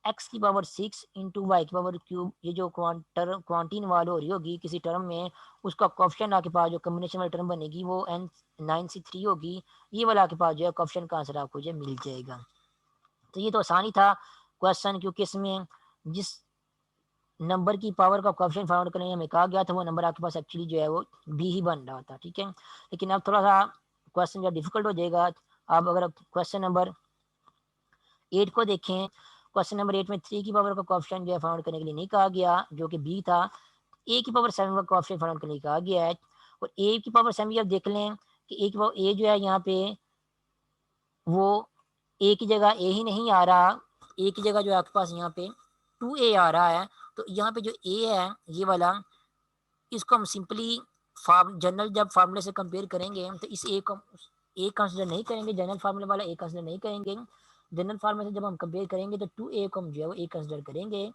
एक्स की पावर 6 इंटू वाई की पावर क्यूब, ये जो क्वांटी इन्वॉल्व हो रही होगी किसी टर्म में, उसका क्वेश्चन आपके पास जो कम्बिनेशन वाली टर्म बनेगी वो N9C3 होगी। ये वाला आपके पास जो है क्वेश्चन का आंसर आपको जो मिल जाएगा। तो ये तो आसानी था क्वेश्चन, क्योंकि इसमें जिस नंबर की पावर का क्वेश्चन फाइंड करने हमें कहा गया था वो नंबर आपके पास एक्चुअली जो है वो बी ही बन रहा था। ठीक है, लेकिन अब थोड़ा सा क्वेश्चन जो डिफिकल्ट हो जाएगा। आप अगर क्वेश्चन नंबर 8 को देखें, क्वेश्चन नंबर 8 में 3 की पावर का कोएफिशिएंट जो है फाइंड करने के लिए नहीं कहा गया जो कि बी था, ए की पावर 7 का कोएफिशिएंट फाइंड करने के लिए कहा गया है। और ए की पावर 7 भी आप देख लें कि ए की पावर ए जो है यहाँ पे वो ए की जगह ए ही नहीं आ रहा, ए की जगह जो है आपके पास यहाँ पे 2a आ रहा है। तो यहाँ पे जो ए है ये वाला, इसको हम सिंपली जनरल जब फार्मूले से कंपेयर करेंगे तो इस ए को ए कंसिडर नहीं करेंगे, जनरल फार्मूले वाला ए कंसिडर नहीं करेंगे। जनरल फार्मूले से जब हम कंपेयर करेंगे तो 2a को हम जो है वो ए कंसिडर करेंगे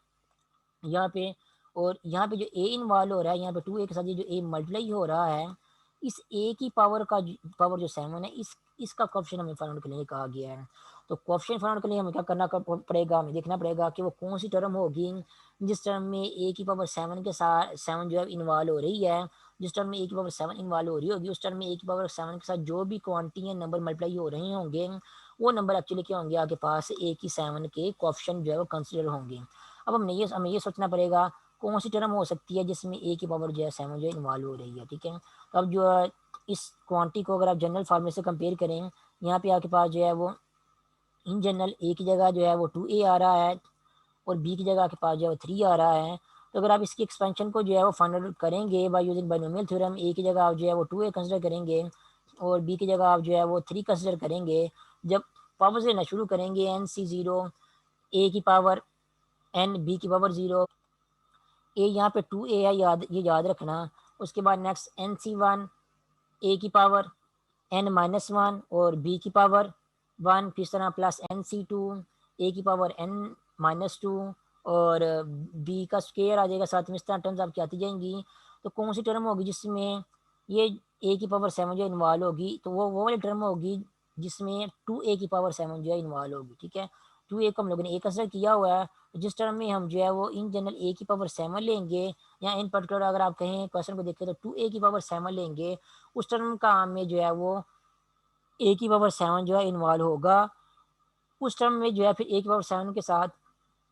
यहाँ पे। और यहाँ पे जो ए इन्वॉल्व हो रहा है यहाँ पे 2a के साथ ये जो ए मल्टीप्लाई हो रहा है, इस ए की पावर का पावर जो 7 है इसका कोएफिशिएंट हमें फाइंड करने के लिए कहा गया है। तो कोएफिशिएंट फाइंड करने के लिए हमें क्या करना पड़ेगा, हमें देखना पड़ेगा कि वो कौन सी टर्म होगी जिस टर्म में ए की पावर 7 के साथ 7 जो है इन्वॉल्व हो रही है। जिस टर्म में ए की पावर 7 इन्वॉल्व हो रही होगी उस टर्म में ए की पावर 7 के साथ जो भी क्वांटिटी नंबर मल्टीप्लाई हो रहे होंगे वो नंबर एक्चुअली क्या होंगे आपके पास ए की 7 के कोएफिशिएंट जो है वो कंसिडर होंगे। अब हमें ये सोचना पड़ेगा कौन सी टर्म हो सकती है जिसमें ए की पावर जो है 7 जो है इन्वॉल्व हो रही है। ठीक है, तो अब जो है इस क्वांटिटी को अगर आप जनरल फार्मूले से कंपेयर करें, यहाँ पे आपके पास जो है वो इन जनरल ए की जगह जो है वो 2a आ रहा है और बी की जगह आपके पास जो है वो 3 आ रहा है। तो अगर आप इसकी एक्सपेंशन को जो है वो फाइंड आउट करेंगे बाय यूजिंग बाइनोमियल थ्योरम, ए की जगह आप जो है वो 2a कंसिडर करेंगे और बी की जगह आप जो है वो 3 कंसिडर करेंगे। जब पावर से लेना शुरू करेंगे NC0 ए की पावर n बी की पावर 0, ए यहाँ पे 2a है, ये याद रखना। उसके बाद नेक्स्ट NC1 ए की पावर n-1 और b की पावर 1, फिर इस तरह प्लस nc2 a की पावर n-2 और b का स्क्वायर आ जाएगा साथ में। इस तरह टर्म्स आपकी आती जाएंगी। तो कौन सी टर्म होगी जिसमें ये a की पावर 7 जो इन्वॉल्व होगी, तो वो वाली टर्म होगी जिसमें 2a की पावर 7 जो है इन्वॉल्व होगी। ठीक है, 2a को हम लोगों ने a कंसिडर किया हुआ है। जिस टर्म में हम जो है वो इन जनरल a की पावर 7 लेंगे, या इन पर्टिकुलर अगर आप कहें क्वेश्चन को देखें तो 2a की पावर 7 लेंगे, उस टर्म का में जो है वो a की पावर 7 जो है इन्वॉल्व होगा। उस टर्म में जो है फिर a की पावर 7 के साथ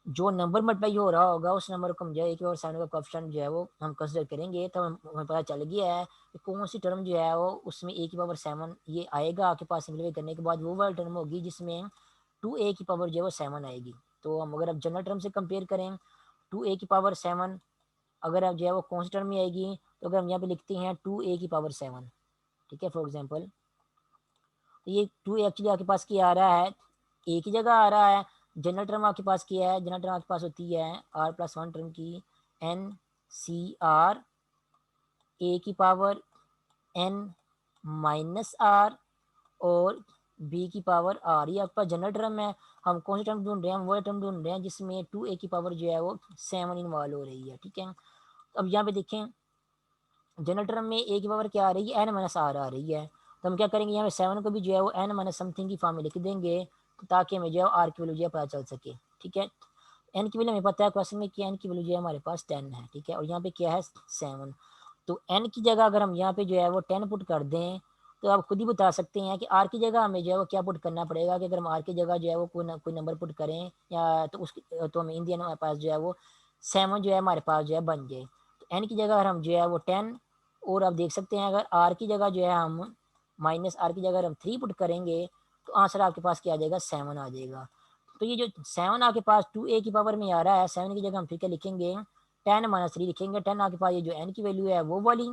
जो नंबर मल्टीप्लाई हो रहा होगा उस नंबर को हम जो है a की पावर 7 का कोएफिशिएंट जो है वो हम कंसिडर करेंगे। तो हमें पता चल गया है कि कौन सी टर्म जो है वो उसमें a की पावर 7 ये आएगा आपके पास सिंप्लीफाई करने के बाद, वो वाली टर्म होगी जिसमें 2a की पावर जो है वो 7 आएगी। तो हम अगर आप जनरल टर्म से कंपेयर करें 2a की पावर 7 अगर आप जो है वो कौन सी टर्म में आएगी, तो अगर हम यहाँ पे लिखते हैं 2a की पावर 7, ठीक है फॉर एग्जाम्पल, तो ये 2 एक्चुअली आपके पास क्या आ रहा है, ए की जगह आ रहा है। जनरल टर्म आपके पास क्या है, जनरल टर्म आपके पास होती है r+1 टर्म की एन सी आर ए की पावर n-r और b की पावर r, ये आपके पास जनरल टर्म है। हम कौन सी टर्म ढूंढ रहे हैं, हम वो टर्म ढूंढ रहे हैं जिसमें 2a की पावर जो है वो 7 इन्वॉल्व हो रही है। ठीक है, तो अब यहाँ पे देखें जनरल टर्म में a की पावर क्या आ रही है, n-r आ रही है। तो हम क्या करेंगे, यहाँ पे 7 को भी जो है वो n समथिंग की फॉर्म में लिख देंगे ताकि हमें जो है r की वैल्यू जो है पता चल सके। ठीक है, n की वैल्यू हमें पता है क्वेश्चन में कि n की वैल्यू जो है हमारे पास 10 है। ठीक है, और यहाँ पे क्या है 7, तो n की जगह अगर हम यहाँ पे जो है वो 10 पुट कर दें, तो आप खुद ही बता सकते हैं कि r की जगह हमें जो है वो क्या पुट करना पड़ेगा, कि अगर हम r की जगह जो है वो कोई नंबर पुट करें या तो उसकी तो हमें इन हमारे पास जो है वो 7 जो है हमारे पास जो है बन जाए। तो n की जगह अगर हम जो है वो 10, और आप देख सकते हैं अगर r की जगह जो है हम -r की जगह हम 3 पुट करेंगे तो आंसर आपके पास क्या आ जाएगा 7 आ जाएगा। तो ये जो 7 आपके पास 2a की पावर में आ रहा है, 7 की जगह हम फिर क्या लिखेंगे 10-3 लिखेंगे। 10 आपके पास ये जो n की वैल्यू है वो वाली,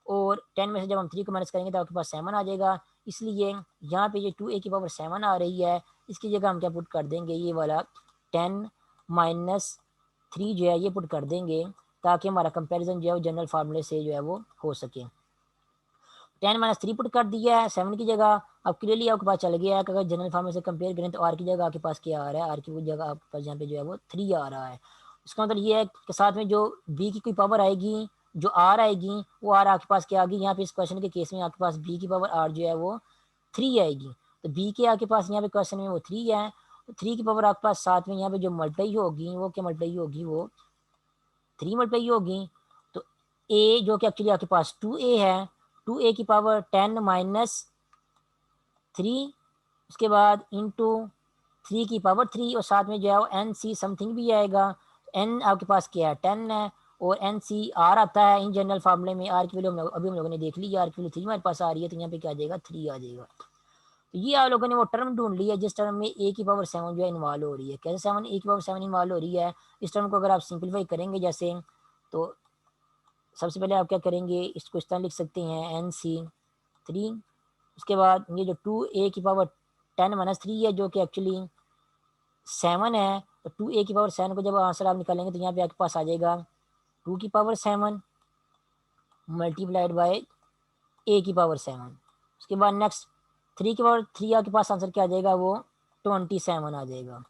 और 10 में से जब हम 3 को माइनस करेंगे तो आपके पास 7 आ जाएगा। इसलिए यहाँ पे ये 2a की पावर 7 आ रही है, इसकी जगह हम क्या पुट कर देंगे, ये वाला 10-3 जो है ये पुट कर देंगे ताकि हमारा कंपैरिजन जो है वो जनरल फार्मूले से जो है वो हो सके। 10-3 पुट कर दिया है 7 की जगह। अब क्लियरली आपके पास चल गया है कि अगर जनरल फार्मूले से कंपेयर करें तो आर की जगह आपके पास क्या आ रहा है, आर की जगह आपके पास यहाँ पे जो है वो 3 आ रहा है। इसका मतलब ये है कि साथ में जो बी की कोई पावर आएगी, जो आर आएगी, वो आर आपके पास क्या आएगी, यहाँ पे इस क्वेश्चन के केस में आपके पास बी की पावर आर जो है वो 3 आएगी। तो बी के आपके पास यहाँ पे क्वेश्चन में वो 3 है, तो 3 की पावर आपके पास साथ में यहाँ पे जो मल्टीप्लाई होगी वो क्या मल्टीप्लाई होगी, वो 3 मल्टीप्लाई होगी। तो ए जो कि एक्चुअली आपके पास 2a है, 2a की पावर 10-3, उसके बाद इंटू 3 की पावर 3, और साथ में जो है वो एन सी समथिंग भी आएगा। एन आपके पास क्या है 10 है, और एन सी आर आता है इन जनरल फार्मूले में। आर की वैल्यू अभी हम लोगों ने देख ली, आर की वैल्यू 3 हमारे पास आ रही है, तो यहाँ पे क्या आ जाएगा 3 आ जाएगा। तो ये आप लोगों ने वो टर्म ढूंढ ली है जिस टर्म में ए की पावर 7 जो है इन्वॉल्व हो रही है। कैसे 7 ए की पावर 7 इन्वॉल्व हो रही है, इस टर्म को अगर आप सिंप्लीफाई करेंगे जैसे, तो सबसे पहले आप क्या करेंगे, इसको इस तरह लिख सकते हैं NC3। उसके बाद ये जो 2a की पावर 10-3 है जो कि एक्चुअली 7 है, तो 2a की पावर 7 को जब आंसर आप निकालेंगे तो यहाँ पे आपके पास आ जाएगा 2 की पावर 7 मल्टीप्लाइड बाय a की पावर 7। उसके बाद नेक्स्ट 3 की पावर 3 आपके पास आंसर क्या आ जाएगा, वो 27 आ जाएगा।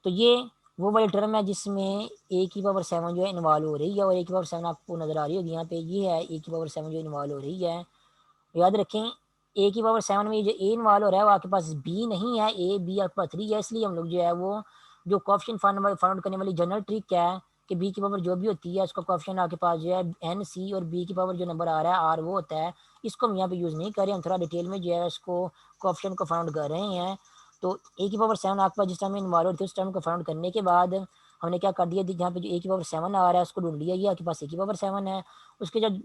तो ये वो वाली टर्म है जिसमें ए की पावर 7 जो है इन्वॉल्व हो रही है, और ए की पावर 7 आपको नजर आ रही होगी यहाँ पे, ये है ए की पावर 7 जो इन्वॉल्व हो रही है। याद रखें ए की पावर 7 में जो ए इन्वॉल्व हो रहा है वो आपके पास बी नहीं है, ए बी आपके पास 3 है। इसलिए हम लोग जो है वो जो कोएफिशिएंट फाइंड आउट करने वाली जनरल ट्रिक क्या है कि बी की पावर जो भी होती है उसका कोएफिशिएंट आपके पास जो है एन सी, और बी की पावर जो नंबर आ रहा है आर वो होता है। इसको हम यहाँ पे यूज़ नहीं करें, हम थोड़ा डिटेल में जो है इसको कोएफिशिएंट को फाइंड आउट कर रहे हैं। तो ए की पावर 7 आपके पास जिस टाइम में इन्वॉल्व होती है उस टाइम को फाइंड आउट करने के बाद हमने क्या कर दिया, जहाँ पे जो ए की पावर 7 आ रहा है उसको ढूंढ लिया, ये आपके पास ए की पावर 7 है। उसके जब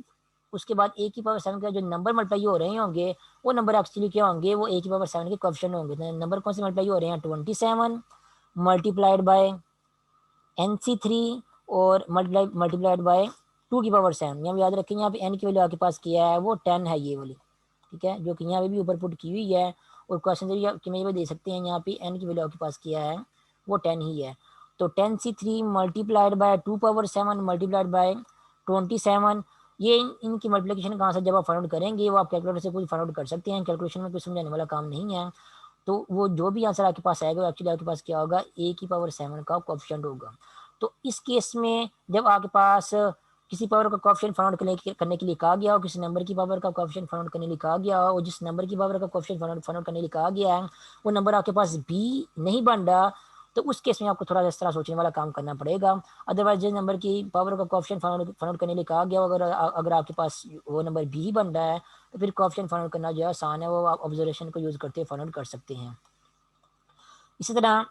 उसके बाद ए की पावर 7 का जो नंबर मल्टीप्लाई हो रहे होंगे वो नंबर एक्चुअली क्या होंगे, वो ए की पावर 7 के कोएफिशिएंट होंगे। तो नंबर कौन से मल्टीप्लाई हो रहे हैं, 27 मल्टीप्लाइड बाय NC3 और मल्टीप्लाइड बाय 2 की पावर 7। यहाँ याद रखें यहाँ पे n की वैल्यू आपके पास किया है वो 10 है ये वाली, ठीक है, जो कि यहाँ पे भी ऊपर पुट की हुई है, और क्वेश्चन में भी दे सकते हैं यहाँ पे n की वैल्यू आपके पास किया है वो 10 ही है। तो 10C3 multiplied by 2 power 7 multiplied by 27, ये इनकी मल्टीप्लिकेशन कहाँ से जब आप फाइंड आउट करेंगे वो आप कैलकुलेटर से कुछ फाइंड आउट कर सकते हैं, कैलकुलेशन में कुछ समझाने वाला काम नहीं है। तो वो जो भी आंसर आपके पास आएगा एक्चुअली आपके पास क्या होगा, ए की पावर 7 का कोएफिशिएंट होगा। तो इस केस में जब आपके पास किसी पावर का कोएफिशिएंट फाइंड आउट करने के लिए कहा गया हो, किसी नंबर की पावर का कोएफिशिएंट फाइंड आउट करने के लिए कहा गया हो, और जिस नंबर की पावर का कोएफिशिएंट फाइंड आउट करने के लिए कहा गया है वो नंबर आपके पास बी नहीं बन रहा, तो उस केस में आपको थोड़ा इस तरह सोचने वाला काम करना पड़ेगा। अदरवाइज जिस नंबर की पावर का कोएफिशिएंट फाइंड आउट करने के लिए कहा गया, अगर आपके पास वो नंबर बी ही बन रहा है तो फिर कोएफिशिएंट फाइंड आउट करना जो है आसान है, वो आप ऑब्जर्वेशन को यूज करते हुए फाइंड आउट कर सकते हैं। इसी तरह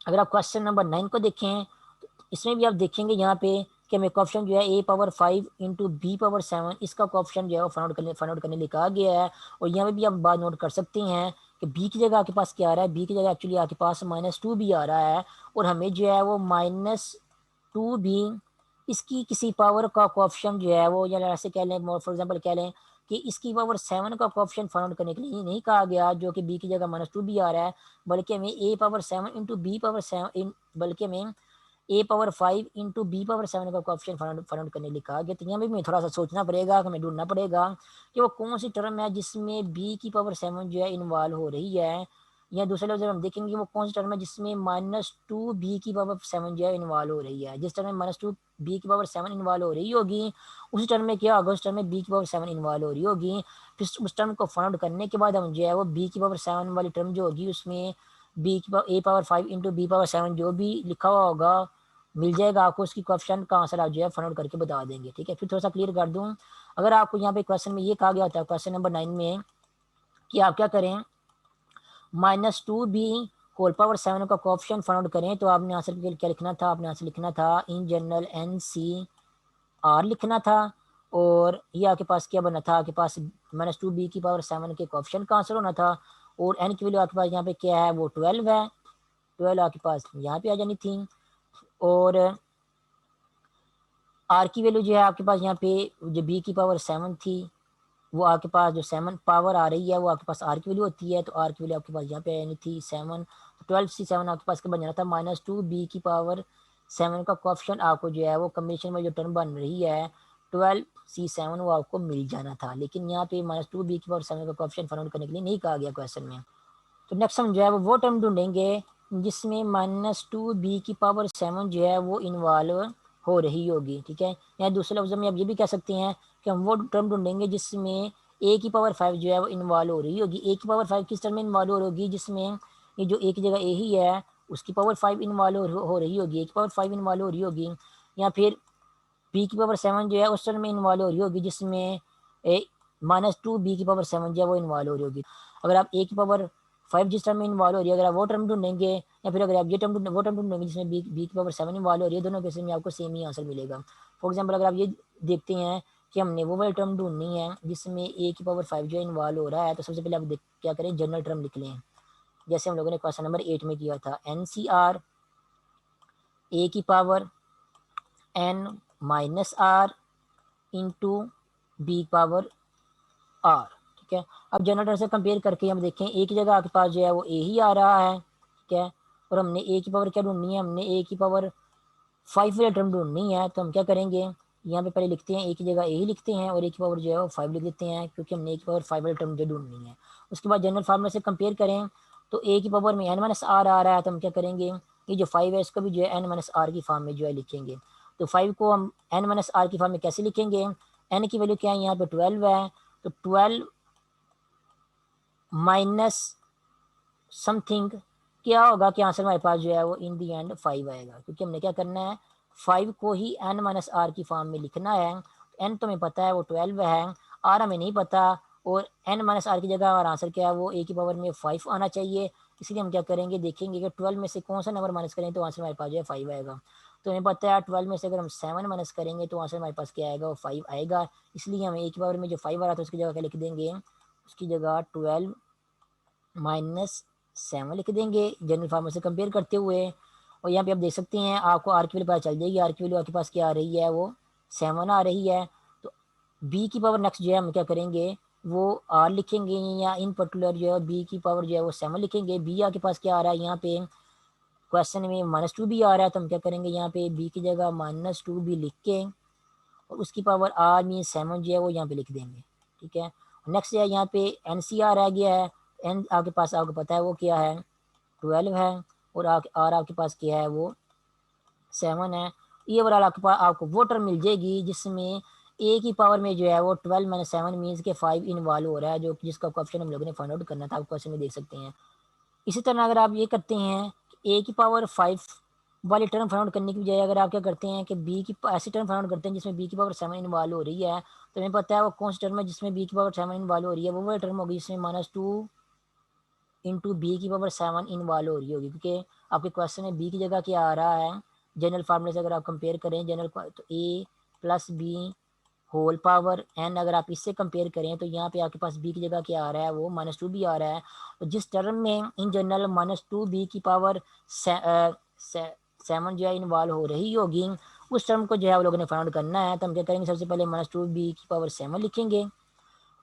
अगर आप क्वेश्चन नंबर 9 को देखें तो इसमें भी आप देखेंगे यहाँ पे कि हमें कोएफिशिएंट जो है ए पावर 5 इंटू बी पावर 7 इसका कोएफिशिएंट जो है वो फाइंड आउट करने लिखा गया है। और यहाँ पे भी आप बात नोट कर सकते हैं कि बी की जगह आपके पास क्या आ रहा है, बी की जगह एक्चुअली आपके पास -2 भी आ रहा है, और हमें जो है वो -2 भी इसकी किसी पावर का कोएफिशिएंट जो है वो, या ऐसे कह लें फॉर एग्जांपल कह लें कि इसकी पावर 7 का कोएफिशिएंट फाइंड आउट करने के लिए नहीं कहा गया जो कि बी की जगह -2 भी आ रहा है, बल्कि हमें ए पावर 7 इंटू बी पावर 7 बल्कि हमें ए पावर 5 इंटू बी पावर 7 का कोएफिशिएंट फाइंड आउट करने लिखा गया। तो यहाँ भी हमें थोड़ा सा सोचना पड़ेगा, हमें ढूंढना पड़ेगा कि वो कौन सी टर्म है जिसमें बी की पावर 7 जो है इन्वॉल्व हो रही है, या दूसरे लफ्ज़ में हम देखेंगे वो कौन सी टर्म है जिसमें -2 बी की पावर 7 जो है इन्वॉल्व हो रही है। जिस टर्म में -2 बी की पावर 7 इन्वॉल्व हो रही होगी उसी टर्म में क्या होगा, उस टर्म में बी की पावर 7 इन्वॉल्व हो रही होगी। फिर उस टर्म को फाइंड आउट करने के बाद हम जो है वो बी की पावर 7 वाली टर्म जो होगी उसमें बी की पावर ए पावर 5 इंटू बी पावर 7 जो भी लिखा हुआ होगा मिल जाएगा आपको, उसकी क्वेश्चन का आंसर आप जो है फाइंड आउट करके बता देंगे। ठीक है, फिर थोड़ा सा क्लियर कर दूं, अगर आपको यहाँ पे क्वेश्चन में ये कहा गया होता है क्वेश्चन नंबर 9 में कि आप क्या करें, -2 बी होल पावर 7 का कोएफिशिएंट फाइंड आउट करें, तो आपने आंसर क्या लिखना था, आपने आंसर लिखना था in general N C R लिखना था। और ये आपके पास क्या बना था, आपके पास -2 बी की पावर 7 के कोएफिशिएंट का आंसर होना था, और एन की वैल्यू आपके पास यहाँ पे क्या है वो 12 है, 12 आपके पास यहाँ पे आ जानी थी। और आर की वैल्यू जो है आपके पास यहाँ पे जो बी की पावर 7 थी वो आपके पास जो 7 पावर आ रही है वो आपके पास आर की वैल्यू होती है, तो आर की वैल्यू आपके पास यहाँ पे आनी थी 7, तो 12C7 आपके पास क्या बन जाना था, -2 बी की पावर 7 का कोएफिशिएंट आपको जो है वो कम्बिनेशन में जो टर्म बन रही है 12C7 वो आपको मिल जाना था। लेकिन यहाँ पे -2 बी की पावर 7 का कोएफिशिएंट फाइंड आउट करने के लिए नहीं कहा गया क्वेश्चन में। तो नेक्स्ट हम जो है वो टर्म ढूंढेंगे जिसमें -2 बी की पावर 7 जो है वो इन्वॉल्व हो रही होगी। ठीक है, या दूसरे लफ्ज़ों में आप ये भी कह सकते हैं कि हम वो टर्म ढूंढेंगे जिसमें ए की पावर 5 जो है वो इन्वॉल्व हो रही होगी। ए की पावर 5 किस टर्म में इन्वॉल्व हो रही होगी, जिसमें ये जो ए की जगह ए ही है उसकी पावर 5 इन्वॉल्व हो रही होगी, ए की पावर 5 इन्वॉल्व हो रही होगी, या फिर बी की पावर 7 जो है उस टर्म में इन्वॉल्व हो रही होगी जिसमें -2 बी की पावर 7 जो है वो इन्वॉल्व हो रही होगी। अगर आप ए की पावर 5 जिस टर्म में इन्वॉल्व हो रही है अगर आप वो टर्म ढूंढेंगे, या फिर अगर आप ये टर्म वो टर्म ढूंढेंगे जिसमें बी की पावर 7 इन्वॉल्व हो रही है, दोनों केसेस में आपको सेम ही आंसर मिलेगा। फॉर एग्जाम्पल अगर आप ये देखते हैं कि हमने वो वाली टर्म ढूंढनी है जिसमें ए की पावर 5 जो इन्वॉल्व हो रहा है, तो सबसे पहले आप क्या करें, जनरल टर्म लिख लें, जैसे हम लोगों ने क्वेश्चन नंबर 8 में किया था, एन सी आर ए की power N minus R into B power R. ठीक है, अब जनरेटर से कंपेयर करके हम देखें ए की जगह आपके पास जो है वो ए ही आ रहा है। ठीक है, और हमने ए की पावर क्या ढूंढनी है, हमने ए की पावर 5 वाली टर्म ढूंढनी है, तो हम क्या करेंगे, यहाँ पे पहले लिखते हैं ए की जगह ए ही लिखते हैं और ए की पावर जो है वो 5 लिख देते हैं, क्योंकि हमने ए की पावर 5 वाली टर्म जो ढूंढनी है। उसके बाद जनरल फार्मूला से कंपेयर करें तो ए की पावर में n-r आ रहा है, तो हम क्या करेंगे, ये जो 5 है इसको भी जो है n-r की फॉर्म में जो है लिखेंगे। तो 5 को हम n-r की फॉर्म में कैसे लिखेंगे, n की वैल्यू क्या है यहाँ पे 12 है, तो 12 माइनस समथिंग क्या होगा कि आंसर हमारे पास जो है वो इन दी एंड 5 आएगा, क्योंकि हमने क्या करना है 5 को ही n-r की फॉर्म में लिखना है। n तो हमें पता है वो 12 है, r हमें नहीं पता, और n-r की जगह हमारा आंसर क्या है वो a की पावर में 5 आना चाहिए। इसलिए हम क्या करेंगे, देखेंगे कि 12 में से कौन सा नंबर माइनस करें तो आंसर हमारे पास जो है 5 आएगा। तो हमें पता है 12 में से अगर हम 7 माइनस करेंगे तो आंसर हमारे पास क्या आएगा वो 5 आएगा। इसलिए हम a की पावर में जो 5 आ रहा था उसकी जगह क्या लिख देंगे, उसकी जगह 12 माइनस 7 लिख देंगे जनरल फार्मूला से कंपेयर करते हुए। और यहाँ पे आप देख सकते हैं आपको आर की वैल्यू पता चल जाएगी, आर की वैल्यू आपके पास क्या आ रही है वो 7 आ रही है। तो बी की पावर नेक्स्ट जो है हम क्या करेंगे वो आर लिखेंगे, या इन पर्टिकुलर जो है बी की पावर जो है वो 7 लिखेंगे। बी आपके पास क्या आ रहा है यहाँ पे क्वेश्चन में -2 भी आ रहा है, तो हम क्या करेंगे यहाँ पे बी की जगह -2 भी लिख के और उसकी पावर आर मीन 7 जो है वो यहाँ पे लिख देंगे, ठीक है। नेक्स्ट है यहाँ पे एन सी आर आ गया है, एन आपके पास आपको पता है वो क्या है 12 है, और आर आपके पास क्या है वो 7 है। ये ओवरऑल आपके पास आपको वो टर्म मिल जाएगी जिसमें ए की पावर में जो है वो 12 माइनस 7 मीन्स के 5 इन्वॉल्व हो रहा है, जो जिसका क्वेश्चन हम लोगों ने फाइंड आउट करना था, आप क्वेश्चन में देख सकते हैं। इसी तरह अगर आप ये करते हैं कि ए की पावर 5 वाली टर्म फाइंड आउट करने की बजाय अगर आप क्या करते हैं कि बी की ऐसी टर्म फाइंड आउट करते हैं जिसमें बी की पावर 7 इन्वॉल्व हो रही है, तो हमें पता है वो कौन सी टर्म है जिसमें बी की पावर 7 इन्वॉल्व हो रही है, वो वाली टर्म होगी जिसमें -2 इंटू बी की पावर 7 इन्वॉल्व हो रही होगी, क्योंकि आपके क्वेश्चन में बी की जगह क्या आ रहा है जनरल फार्मूले से अगर आप कंपेयर करें जनरल, तो A plus B whole power N, अगर आप इससे कंपेयर करें तो यहाँ पे आपके पास बी की जगह क्या आ रहा है वो -2 बी आ रहा है। तो जिस टर्म में इन जनरल -2 बी की पावर 7 जो है इन्वॉल्व हो रही होगी, उस टर्म को जो है वो लोगों ने फाइंड आउट करना है। तो हम क्या करेंगे, सबसे पहले -2 बी की पावर 7 लिखेंगे,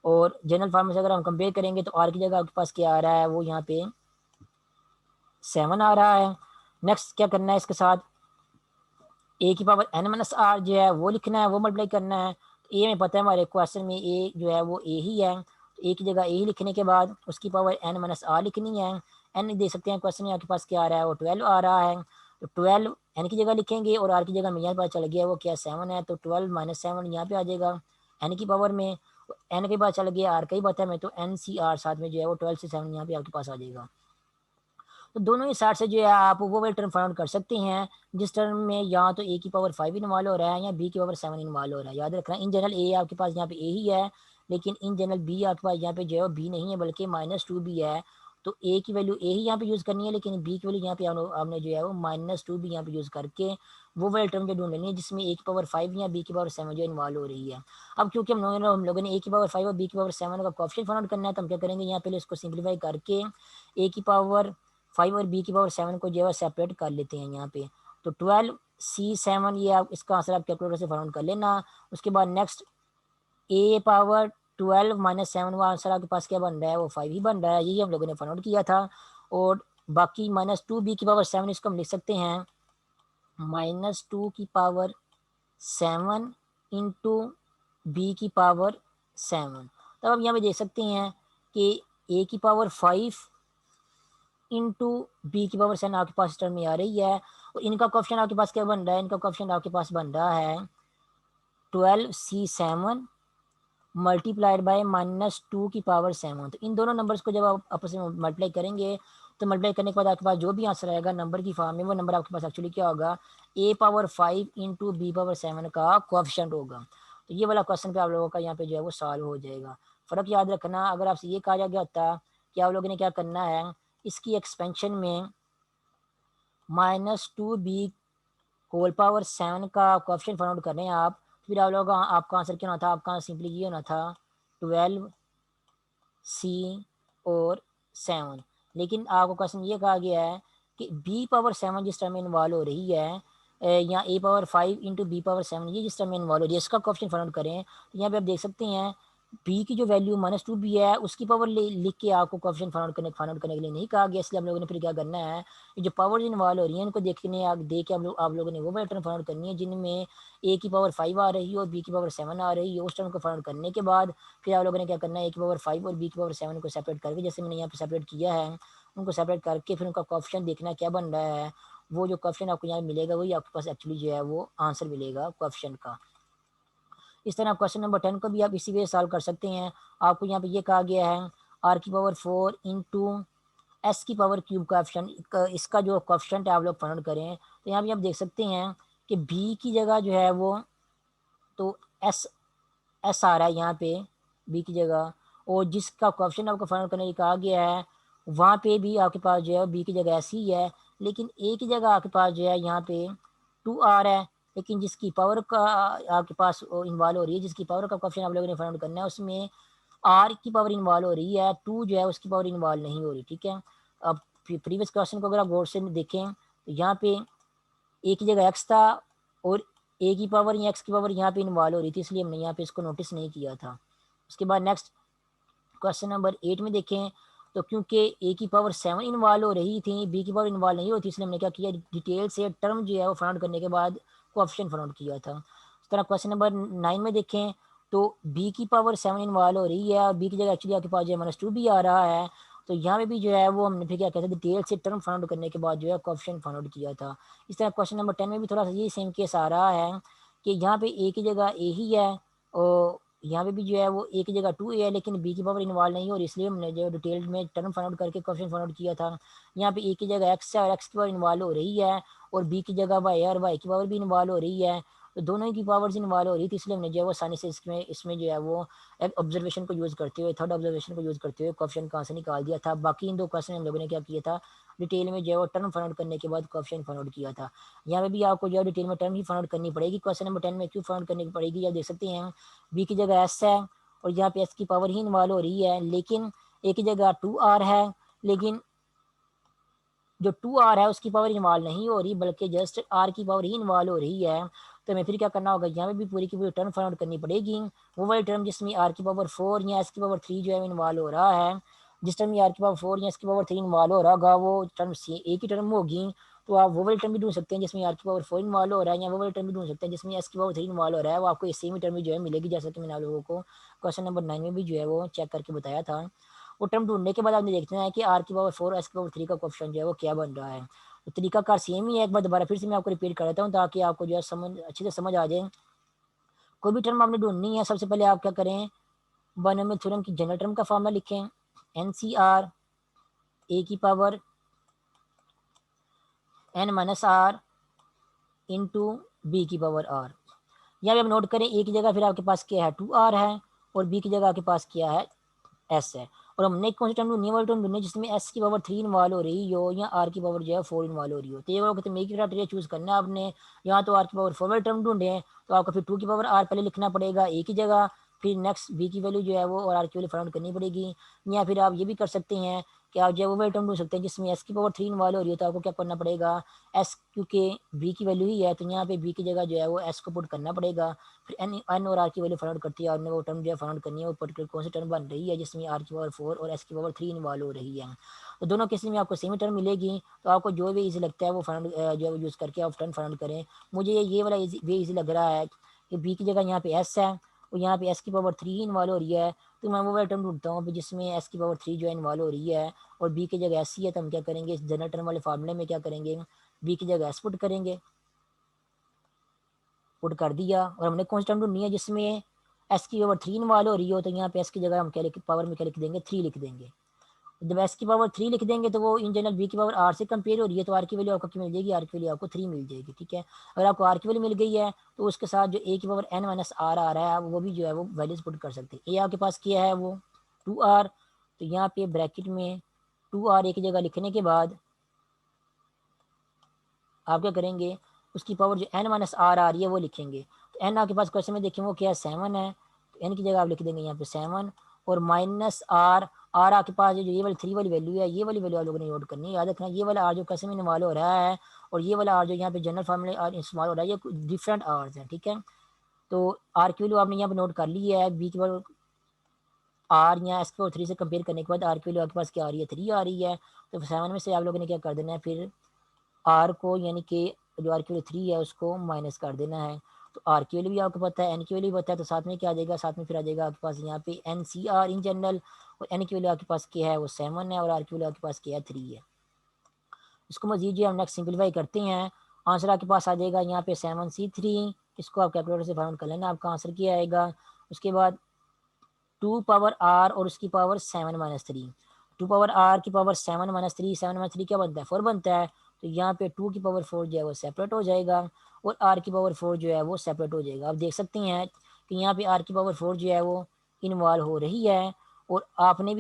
और जनरल फार्मूले से अगर हम कंपेयर करेंगे तो आर की जगह आपके पास क्या आ रहा है वो यहाँ पे 7 आ रहा है। नेक्स्ट क्या करना है, इसके साथ ए की पावर एन माइनस आर जो है वो लिखना है, वो मल्टीप्लाई करना है। तो ए में पता है हमारे क्वेश्चन में ए जो है वो ए ही है, तो ए की जगह ए ही लिखने के बाद उसकी पावर एन माइनस आर लिखनी है। एन देख सकते हैं क्वेश्चन में आपके पास क्या आ रहा है वो 12 आ रहा है, तो 12 एन की जगह लिखेंगे, और आर की जगह में यहाँ पता चल गया वो क्या 7 है, तो 12 माइनस 7 यहाँ पे आ जाएगा एन की पावर में। एन के बाद चल गया आर का ही पता है मैं, तो एन सी आर साथ में जो है वो 12 से 7 यहाँ पे आपके पास आ जाएगा। तो दोनों ही साइड से जो है आप वो वाले टर्म फाइंड आउट कर सकते हैं जिस टर्म में या तो ए की पावर 5 इन्वॉल्व हो रहा है या बी की पावर 7 इन्वॉल्व हो रहा है। याद रखना इन जनरल ए आपके पास यहाँ पे ए ही है, लेकिन इन जनरल बी आपके पास यहाँ पे जो है बी नहीं है बल्कि -2 बी है। तो ए की वैल्यू ए ही यहाँ पे यूज़ करनी है, लेकिन बी की वैल्यू यहाँ पे आपने जो है वो -2 बी यहाँ पे यूज़ करके वो वाले टर्म जो ढूंढ लेनी है जिसमें ए की पावर 5 या बी की पावर 7 जो इन्वॉल्व हो रही है। अब क्योंकि हम लोगों ने ए की पावर 5 और बी की पावर 7 का कोएफिशिएंट फाइंड आउट करना है, तो हम क्या करेंगे यहाँ पे इसको सिंप्लीफाई करके ए की पावर 5 और बी की पावर 7 को जो है सेपरेट कर लेते हैं यहाँ पे। तो 12 C7 ये आप इसका आंसर आप कैलकुलेटर से फाइंड कर लेना। उसके बाद नेक्स्ट ए पावर 12 माइनस 7 का आंसर आपके पास क्या बन रहा है वो 5 ही बन रहा है, यही हम लोगों ने फाइंड आउट किया था। और बाकी -2 बी की पावर 7 इसको हम लिख सकते हैं -2 की पावर 7 इंटू बी की पावर 7। तब आप यहाँ पे देख सकते हैं कि ए की पावर 5 इंटू बी की पावर 7 आपके पास टर्म में आ रही है, और इनका क्वेश्चन आपके पास क्या बन रहा है, इनका क्वेश्चन आपके पास बन रहा है 12C7 मल्टीप्लाइड बाय -2 की पावर 7। तो इन दोनों नंबर्स को जब आप आपस में मल्टीप्लाई करेंगे, तो मल्टीप्लाई करने के बाद आपके पास जो भी आंसर आएगा नंबर की फॉर्म में, वो नंबर आपके पास एक्चुअली क्या होगा ए पावर 5 इंटू बी पावर 7 का कोएफिशिएंट होगा। तो ये वाला क्वेश्चन पे आप लोगों का यहाँ पे जो है वो सॉल्व हो जाएगा। फ़र्क याद रखना, अगर आपसे ये कहा गया होता कि आप लोगों ने क्या करना है, इसकी एक्सपेंशन में -2 बी होल पावर 7 का कोएफिशिएंट फाइंड आउट कर रहे हैं आप, फिर आप लोगों का आपका आंसर क्या होना था, आपका सिंपली ये होना था 12C और 7। लेकिन आपको क्वेश्चन ये कहा गया है कि बी पावर 7 जिस टर्म में इन्वॉल्व हो रही है, या ए पावर 5 इंटू बी पावर 7 ये जिस टर्म में इन्वॉल्व हो रही है इसका कोएफिशिएंट फाइंड आउट करें। तो यहाँ पे आप देख सकते हैं बी की जो वैल्यू -2 बी है उसकी पावर लिख के आपको कोएफिशिएंट फाइंड आउट करने के लिए नहीं कहा गया, इसलिए हम लोगों ने फिर क्या करना है, ये जो पावर इन्वॉल्व हो रही है इनको देखने देख के आप लोगों ने वो वाली टर्म फाइंड आउट करनी है जिनमें ए की पावर 5 आ रही है और बी की पावर 7 आ रही है। उस टर्म को फाइंड आउट करने के बाद फिर आप लोगों ने क्या करना है, ए की पावर 5 और बी की पावर 7 को सेपरेट करके, जैसे मैंने यहाँ पे सेपरेट किया है, उनको सेपरेट करके फिर उनका कोएफिशिएंट देखना क्या बन रहा है। वो जो कोएफिशिएंट आपको यहाँ मिलेगा वही आपके पास एक्चुअली जो है वो आंसर मिलेगा कोएफिशिएंट का। इस तरह क्वेश्चन नंबर 10 को भी आप इसी वे सॉल्व कर सकते हैं। आपको यहाँ पे ये कहा गया है आर की पावर 4 इंटू एस की पावर क्यूब कोएफिशिएंट, इसका जो कोएफिशिएंट है आप लोग फाइंड करें। तो यहाँ पे आप देख सकते हैं कि बी की जगह जो है वो तो एस एस आ रहा है यहाँ पे बी की जगह, और जिसका कोएफिशिएंट आपको फाइंड करने कहा गया है वहाँ पे भी आपके पास जो है बी की जगह एस ही है, लेकिन ए की जगह आपके पास जो है यहाँ पे 2 आ रहा है, लेकिन जिसकी पावर का आपके पास इन्वॉल्व हो रही है, जिसकी पावर का कोएफिशिएंट आप लोगों ने फाइंड करना है उसमें आर की पावर इन्वॉल्व हो रही है, 2 जो है उसकी पावर इन्वॉल्व नहीं हो रही, ठीक है। अब प्रीवियस क्वेश्चन को अगर आप गौर से देखें तो यहाँ पे ए की जगह एक्स था और ए की पावर या एक्स की पावर यहाँ पे इन्वॉल्व हो रही थी, इसलिए हमने यहाँ पे इसको नोटिस नहीं किया था। उसके बाद नेक्स्ट क्वेश्चन नंबर 8 में देखें, तो क्योंकि ए की पावर 7 इन्वॉल्व हो रही थी, बी की पावर इन्वॉल्व नहीं होती, इसलिए हमने क्या किया डिटेल से टर्म जो है वो फाइंड आउट करने के बाद कोएफिशिएंट फाइंड आउट किया था। तरह क्वेश्चन नंबर 9 में देखें तो बी की पावर 7 इन्वॉल्व हो रही है और बी की जगह एक्चुअली आपके पास जो है -2 भी आ रहा है। तो यहाँ पे भी जो है वो हमने फिर क्या कहते हैं डिटेल से टर्म फाइंड आउट करने के बाद जो है कोएफिशिएंट फाइंड आउट किया था। इस तरह क्वेश्चन नंबर 10 में भी थोड़ा सा ये सेम केस आ रहा है कि यहाँ पे ए की जगह ए ही है और यहाँ पे भी जो है वो ए की जगह 2a है, लेकिन बी की पावर इन्वॉल्व नहीं हो और इसलिए हमने जो डिटेल में टर्म फाइंड आउट करके कोएफिशिएंट फाइंड आउट किया था। यहाँ पे ए की जगह एक्स है और एक्स की पावर इन्वॉल्व हो रही है और बी की जगह वाई है और वाई की पावर भी इन्वॉल्व हो रही है। तो दोनों ही की पावर्स इन्वॉल्व हो रही थी, इसलिए हमने जो है वो आसानी से इसमें जो है वो एक ऑब्जर्वेशन को यूज़ करते हुए, थर्ड ऑब्जर्वेशन को यूज़ करते हुए कोएफिशिएंट कहाँ से निकाल दिया था। बाकी इन 2 क्वेश्चन हम लोगों ने क्या किया था, डिटेल में जो है वो टर्म फाइंड आउट करने के बाद कोएफिशिएंट फाइंड आउट किया था। यहाँ पे भी आपको जो है डिटेल में टर्म ही फाइंड आउट करनी पड़ेगी। क्वेश्चन नंबर 10 में क्यों फाइंड आउट करनी पड़ेगी, आप देख सकते हैं बी की जगह एस है और यहाँ पे एस की पावर ही इन्वॉल्व हो रही है, लेकिन ए की जगह 2r है, लेकिन जो 2r है उसकी पावर इन्वॉल्व नहीं हो रही बल्कि जस्ट r की पावर ही इन्वॉल्व हो रही है। तो हमें फिर क्या करना होगा, यहाँ पे भी पूरी की पूरी टर्म फाइंड आउट करनी पड़ेगी। वो वाली टर्म जिसमें r की पावर 4 या s की पावर 3 जो है इन्वॉल्व हो रहा है, जिस टर्म में r की पावर 4 या s की पावर 3 इन्वॉल्व हो रहा होगा वो टर्म एक ही टर्म होगी। तो आप वो वाली टर्म भी ढूंढ सकते हैं जिसमें r की पावर 4 इन्वॉल्व हो रहा है, या वो वाली टर्म भी ढूंढ सकते हैं जिसमें s की पावर 3 इन्वॉल्व हो रहा है। वो आपको सेम ही टर्म जो है मिलेगी, जैसा कि मैंने आप लोगों को क्वेश्चन नंबर 9 में भी जो है वो चेक करके बताया था। वो टर्म ढूंढने के बाद आपने देखना है कि r की पावर 4 और s की पावर 3 का कोएफिशिएंट जो है वो क्या बन रहा है। तो तरीकाकार सेम ही है, एक बार दोबारा फिर से मैं आपको रिपीट कर देता हूँ ताकि आपको जो है समझ अच्छे से समझ आ जाए। कोई भी टर्म आपने ढूंढनी है, सबसे पहले आप क्या करें, बायनोमियल थ्योरम की जनरल टर्म का फॉर्मूला लिखें, NCR ए की power n minus R into B की पावर आर। यहाँ पे आप नोट करें ए की जगह फिर आपके पास क्या है 2r है और बी की जगह आपके पास क्या है s है। और हमने कौन सी टर्म ढूंढनी है, वाली टर्म ढूंढनी है जिसमें s की पावर 3 इन्वॉल्व हो रही हो या r की पावर जो है 4 इन्वॉल्व हो रही हो। तो ये वाला एक ही क्राइटेरिया चूज करना है आपने। यहाँ तो r की पावर 4 वाली टर्म ढूंढे तो आपको फिर 2 की पावर r पहले लिखना पड़ेगा a की जगह, फिर नेक्स्ट b की वैल्यू जो है वो और r की वैल्यू फाइंड करनी पड़ेगी। या फिर आप ये भी कर सकते हैं कि आप जो है वो वाली टर्म ढूंढ सकते हैं जिसमें s की पावर 3 इन्वॉल्व हो रही है। तो आपको क्या करना पड़ेगा, s क्योंकि b की वैल्यू ही है तो यहाँ पे b की जगह जो है वो s को पुट करना पड़ेगा। फिर एन और आर की वैल्यू फाइंड आउट करती है और वो टर्म जो है फाइंड करनी है वो पर्टिकुलर कौन सी टर्म बन रही है जिसमें आर की पावर 4 और एस की पावर 3 इन्वॉल्व हो रही है। तो दोनों केसेस में आपको सेम टर्म मिलेगी। तो आपको जो भी इजी लगता है वो फाइंड जो है वो यूज़ करके आप टर्म फाइंड करें। मुझे ये वाला वे इजी लग रहा है कि बी की जगह यहाँ पे एस है और यहाँ पे एस की पावर 3 ही इन्वॉल्व हो रही है। तो मैं वो वाला टर्म ढूंढता हूँ जिसमें एस की पावर 3 जो है इन्वॉल्व हो रही है और बी की जगह एस ही है। तो हम क्या करेंगे, इस जनरल टर्म वाले फार्मूले में क्या करेंगे, बी की जगह एस पुट करेंगे, पुट कर दिया। और हमने कौन सी टर्म ढूंढनी है जिसमें एस की पावर 3 इन्वॉल्व हो रही हो, तो यहाँ पे एस की जगह हम क्या पावर में क्या लिख देंगे, 3 लिख देंगे। जब एस की पावर 3 लिख देंगे तो वो इन जनरल बी की पावर आर से कंपेयर हो रही है, तो आर की वैल्यू आपको क्या मिल जाएगी, आर की वैल्यू आपको 3 मिल जाएगी। ठीक है, अगर आपको आर की वैल्यू मिल गई है तो उसके साथ जो ए की पावर n माइनस आर आ रहा है आप वो भी जो है वो वैल्यूज पुट कर सकते हैं। ए आपके पास क्या है वो 2r, तो यहाँ पे ब्रैकेट में 2r ए की जगह लिखने के बाद आप क्या करेंगे, उसकी पावर जो n माइनस आर आ रही है वो लिखेंगे। तो n आपके पास क्वेश्चन में देखिए वो क्या है 7 है, तो n की जगह आप लिख देंगे यहाँ पे 7 और माइनस आर। आर आपके पास जो ये वाली 3 वाली वैल्यू है, ये वाली वैल्यू आप लोगों ने नोट करनी है। याद रखना ये वाला आर जो क्वेश्चन में इन्वॉल्व हो रहा है और ये वाला आर जो यहाँ पे जनरल फार्मूले आर इस्तेमाल हो रहा है, ये डिफरेंट आर्स हैं। ठीक है, तो आर की वैल्यू आपने यहाँ पे नोट कर ली है, बी की वैल्यू आर या एस की 3 से कंपेयर करने के बाद आर की वैल्यू आपके पास क्या आ रही है, 3 आ रही है। तो 7 में से आप लोगों ने क्या कर देना है, फिर आर को यानी कि जो आर की वैल्यू 3 है उसको माइनस कर देना है। तो आर की वैल्यू भी आपको पता है, एन की वैल्यू भी पता है, तो साथ में क्या आ जाएगा, साथ में फिर आ जाएगा आपके पास यहाँ पे N C R in general. और एन की वैल्यू आपके पास क्या है वो 7 है और आर की वैल्यू आपके पास क्या है 3 है। इसको मजीद जो हम नेक्स्ट सिंपलीफाई करते हैं, आंसर आपके पास आ जाएगा यहाँ पे 7c3। इसको आप कैलकुलेटर से फाइंड कर लेना, आपका आंसर क्या आएगा। उसके बाद 2 पावर आर और उसकी पावर 7 माइनस 3, 2 पावर आर की पावर 7 माइनस 3, 7 माइनस 3 क्या बनता है 4 बनता है। तो यहाँ पे 2 की पावर 4 जो है वो सेपरेट हो जाएगा और आर की पावर 4 जो है वो सेपरेट हो जाएगा। आप देख सकते हैं कि यहाँ पे आर की पावर 4 जो है वो इन्वॉल्व हो रही है और आपने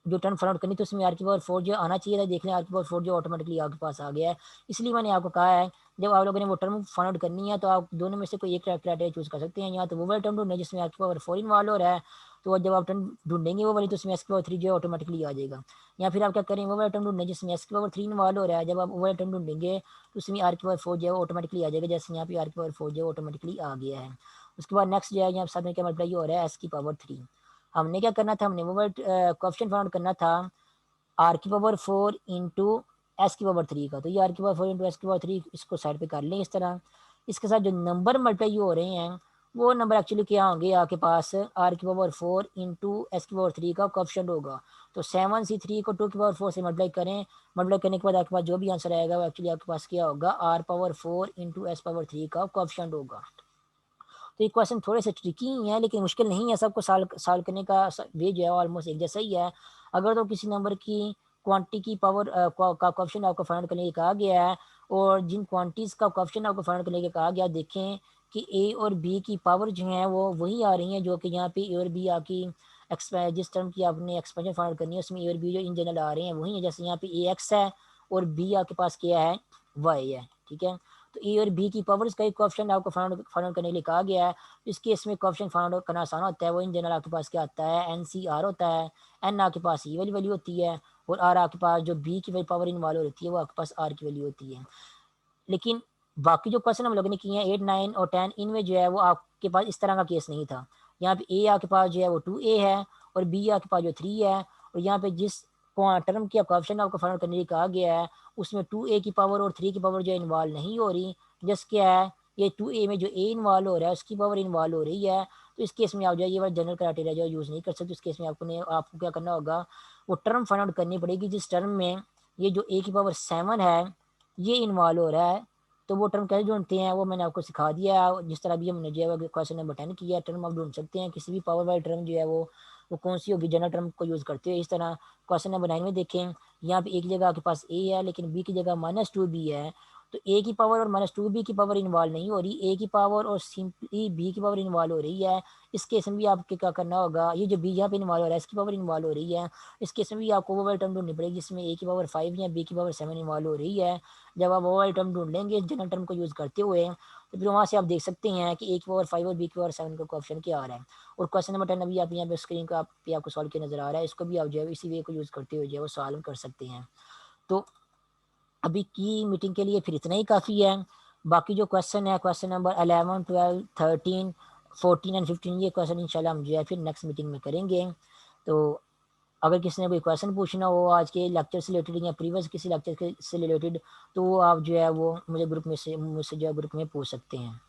जो टर्म फाइंड आउट करनी तो उसमें आर की पावर 4 जो आना चाहिए था, देख लें आर की पावर 4 जो ऑटोमेटिकली आपके पास आ गया है। इसलिए मैंने आपको कहा है जब आप लोगों ने वो टर्म फाइंड आउट करनी है तो आप दोनों में से कोई एक क्राइटेरिया चूज कर सकते हैं। यहाँ तो वो वाला टर्म ढूंढना जिसमें आर की पावर 4 इन्वॉल्व हो रहा है, तो जब आप टर्म ढूंढेंगे वो वाली तो उसमें एस की पावर 3 जो है ऑटोमेटिकली आ जाएगा। या फिर आप क्या करें, वो वाला टर्म ढूंढें जिसमें एस की पावर 3 इन्वॉल्व हो रहा है, जब आप वो वाला टर्म ढूंढेंगे तो उसमें आर की पावर 4 जो है ऑटोमेटिकली आ जाएगा, जैसे यहाँ पे आर की पावर 4 जो है ऑटोमेटिकली आ गया है। उसके बाद नेक्स्ट जो है यहाँ साथ में क्या मल्टीप्लाई हो रहा है एस की पावर 3। हमने क्या करना था, हमने वो क्वेश्चन फाइंड आउट करना था आर की पावर 4 इंटू एस की पावर 3 का। तो ये आर की पावर 4 इंटू एस की पावर 3 इसको साइड पे कर लें इस तरह। इसके साथ जो नंबर मल्टीप्लाई हो रहे हैं वो नंबर एक्चुअली क्या होंगे, आपके पास आर की पावर 4 इंटू एस की पावर 3 का कोएफिशिएंट होगा। तो 7c3 को 2 की पावर 4 से मल्टीप्लाई करें, मल्टीप्लाई करने के बाद आपके पास जो भी आंसर आएगा वो एक्चुअली आपके पास क्या होगा, R power 4 into S power 3 का कोएफिशिएंट होगा। तो ये क्वेश्चन थोड़े से ट्रिकी ही हैं लेकिन मुश्किल नहीं है, सबको सॉल्व सॉल्व करने का वे जो है ऑलमोस्ट एक जैसा ही है। अगर तो किसी नंबर की क्वांटिटी की पावर का कोएफिशिएंट आपको फाइंड करने के लिए कहा गया है और जिन क्वांटिटीज़ का कोएफिशिएंट आपको फाइंड करने के लिए कहा गया, देखें कि ए और बी की पावर जो है वो वही आ रही हैं जो कि यहाँ पे ए और बी आपकी जिस टर्म की आपने एक्सपेंशन फाइंड करनी है उसमें ए और बी जो इन जनरल आ रहे हैं वही है। जैसे यहाँ पे ए एक्स है और बी आपके पास क्या है, वाई है, ठीक है। तो ए और बी की पावर्स का एक कोएफिशिएंट आपको फाइंड फाइंड करने के लिए कहा गया है। इस केस में कोएफिशिएंट फाइंड करना आसान होता है, वो इन जनरल आपके पास क्या आता है, एन सी आर होता है। एन आपके पास ई वाली वैल्यू होती है और आर आपके पास जो बी की वैल्यू पावर इन्वॉल्व होती है वो आपके पास आर की वैल्यू होती है। लेकिन बाकी जो क्वेश्चन हम लोगों ने किए हैं 8, 9 और 10, इनमें जो है वो आपके पास इस तरह का केस नहीं था। यहाँ पे ए आपके पास जो है वो 2a है और बी आपके पास जो 3 है और यहाँ पे जिस टर्म की कोएफिशिएंट आपको फाइंड करने के लिए कहा गया है उसमें 2a की पावर और 3 की पावर जो इन्वॉल्व नहीं हो रही। जस्ट क्या है, ये 2a में जो a इन्वॉल्व हो रहा है उसकी पावर इन्वॉल्व हो रही है। तो इस केस में आप जो है ये वाला जनरल क्राइटेरिया जो यूज़ नहीं कर सकते। इस केस में आपको क्या करना होगा, वो टर्म फाइंड आउट करनी पड़ेगी जिस टर्म में ये जो a की पावर 7 है ये इन्वॉल्व हो रहा है। तो वो टर्म कैसे ढूंढते हैं वो मैंने आपको सिखा दिया। जिस तरह भी हमने जो है क्वेश्चन नंबर 10 किया, टर्म आप ढूंढ सकते हैं किसी भी पावर वाली टर्म जो है वो कौन सी होगी, जनरल टर्म को यूज़ करते हुए। इस तरह क्वेश्चन नंबर 9 में देखें, यहाँ पे एक जगह आपके पास ए है लेकिन बी की जगह -2b है। तो ए की पावर और -2b की पावर इन्वॉल्व नहीं हो रही, ए की पावर और सिंपली बी की पावर इन्वॉल्व हो रही है। इस केस में भी आपके क्या करना होगा, ये जो बी यहाँ पे इन्वॉल्व हो रहा है इसकी पावर इन्वॉल्व हो रही है। इस केस में भी आपको वो वाली टर्म ढूंढनी पड़ेगी जिसमें ए की पावर 5 या बी की पावर 7 इन्वॉल्व हो रही है। जब आप वो वाली टर्म ढूंढ लेंगे जनरल टर्म को यूज़ करते हुए तो फिर वहाँ से आप देख सकते हैं कि ए की पावर 5 और बी की पावर 7 का कोएफिशिएंट क्या आ रहा है। और क्वेश्चन नंबर 10 अभी आप यहाँ पे स्क्रीन का पे आपको सॉल्व किया नजर आ रहा है, इसको भी आप जो है इसी वे को यूज़ करते हुए जो है वो सॉल्व कर सकते हैं। तो अभी की मीटिंग के लिए फिर इतना ही काफ़ी है। बाकी जो क्वेश्चन है क्वेश्चन नंबर 11, 12, 13, 14 एंड 15 ये क्वेश्चन इंशाल्लाह हम जो है फिर नेक्स्ट मीटिंग में करेंगे। तो अगर किसी ने कोई क्वेश्चन पूछना हो आज के लेक्चर से रिलेटेड या प्रीवियस किसी लेक्चर से रिलेटेड तो वो आप जो है वो मुझे ग्रुप में से मुझसे जो है ग्रुप में पूछ सकते हैं।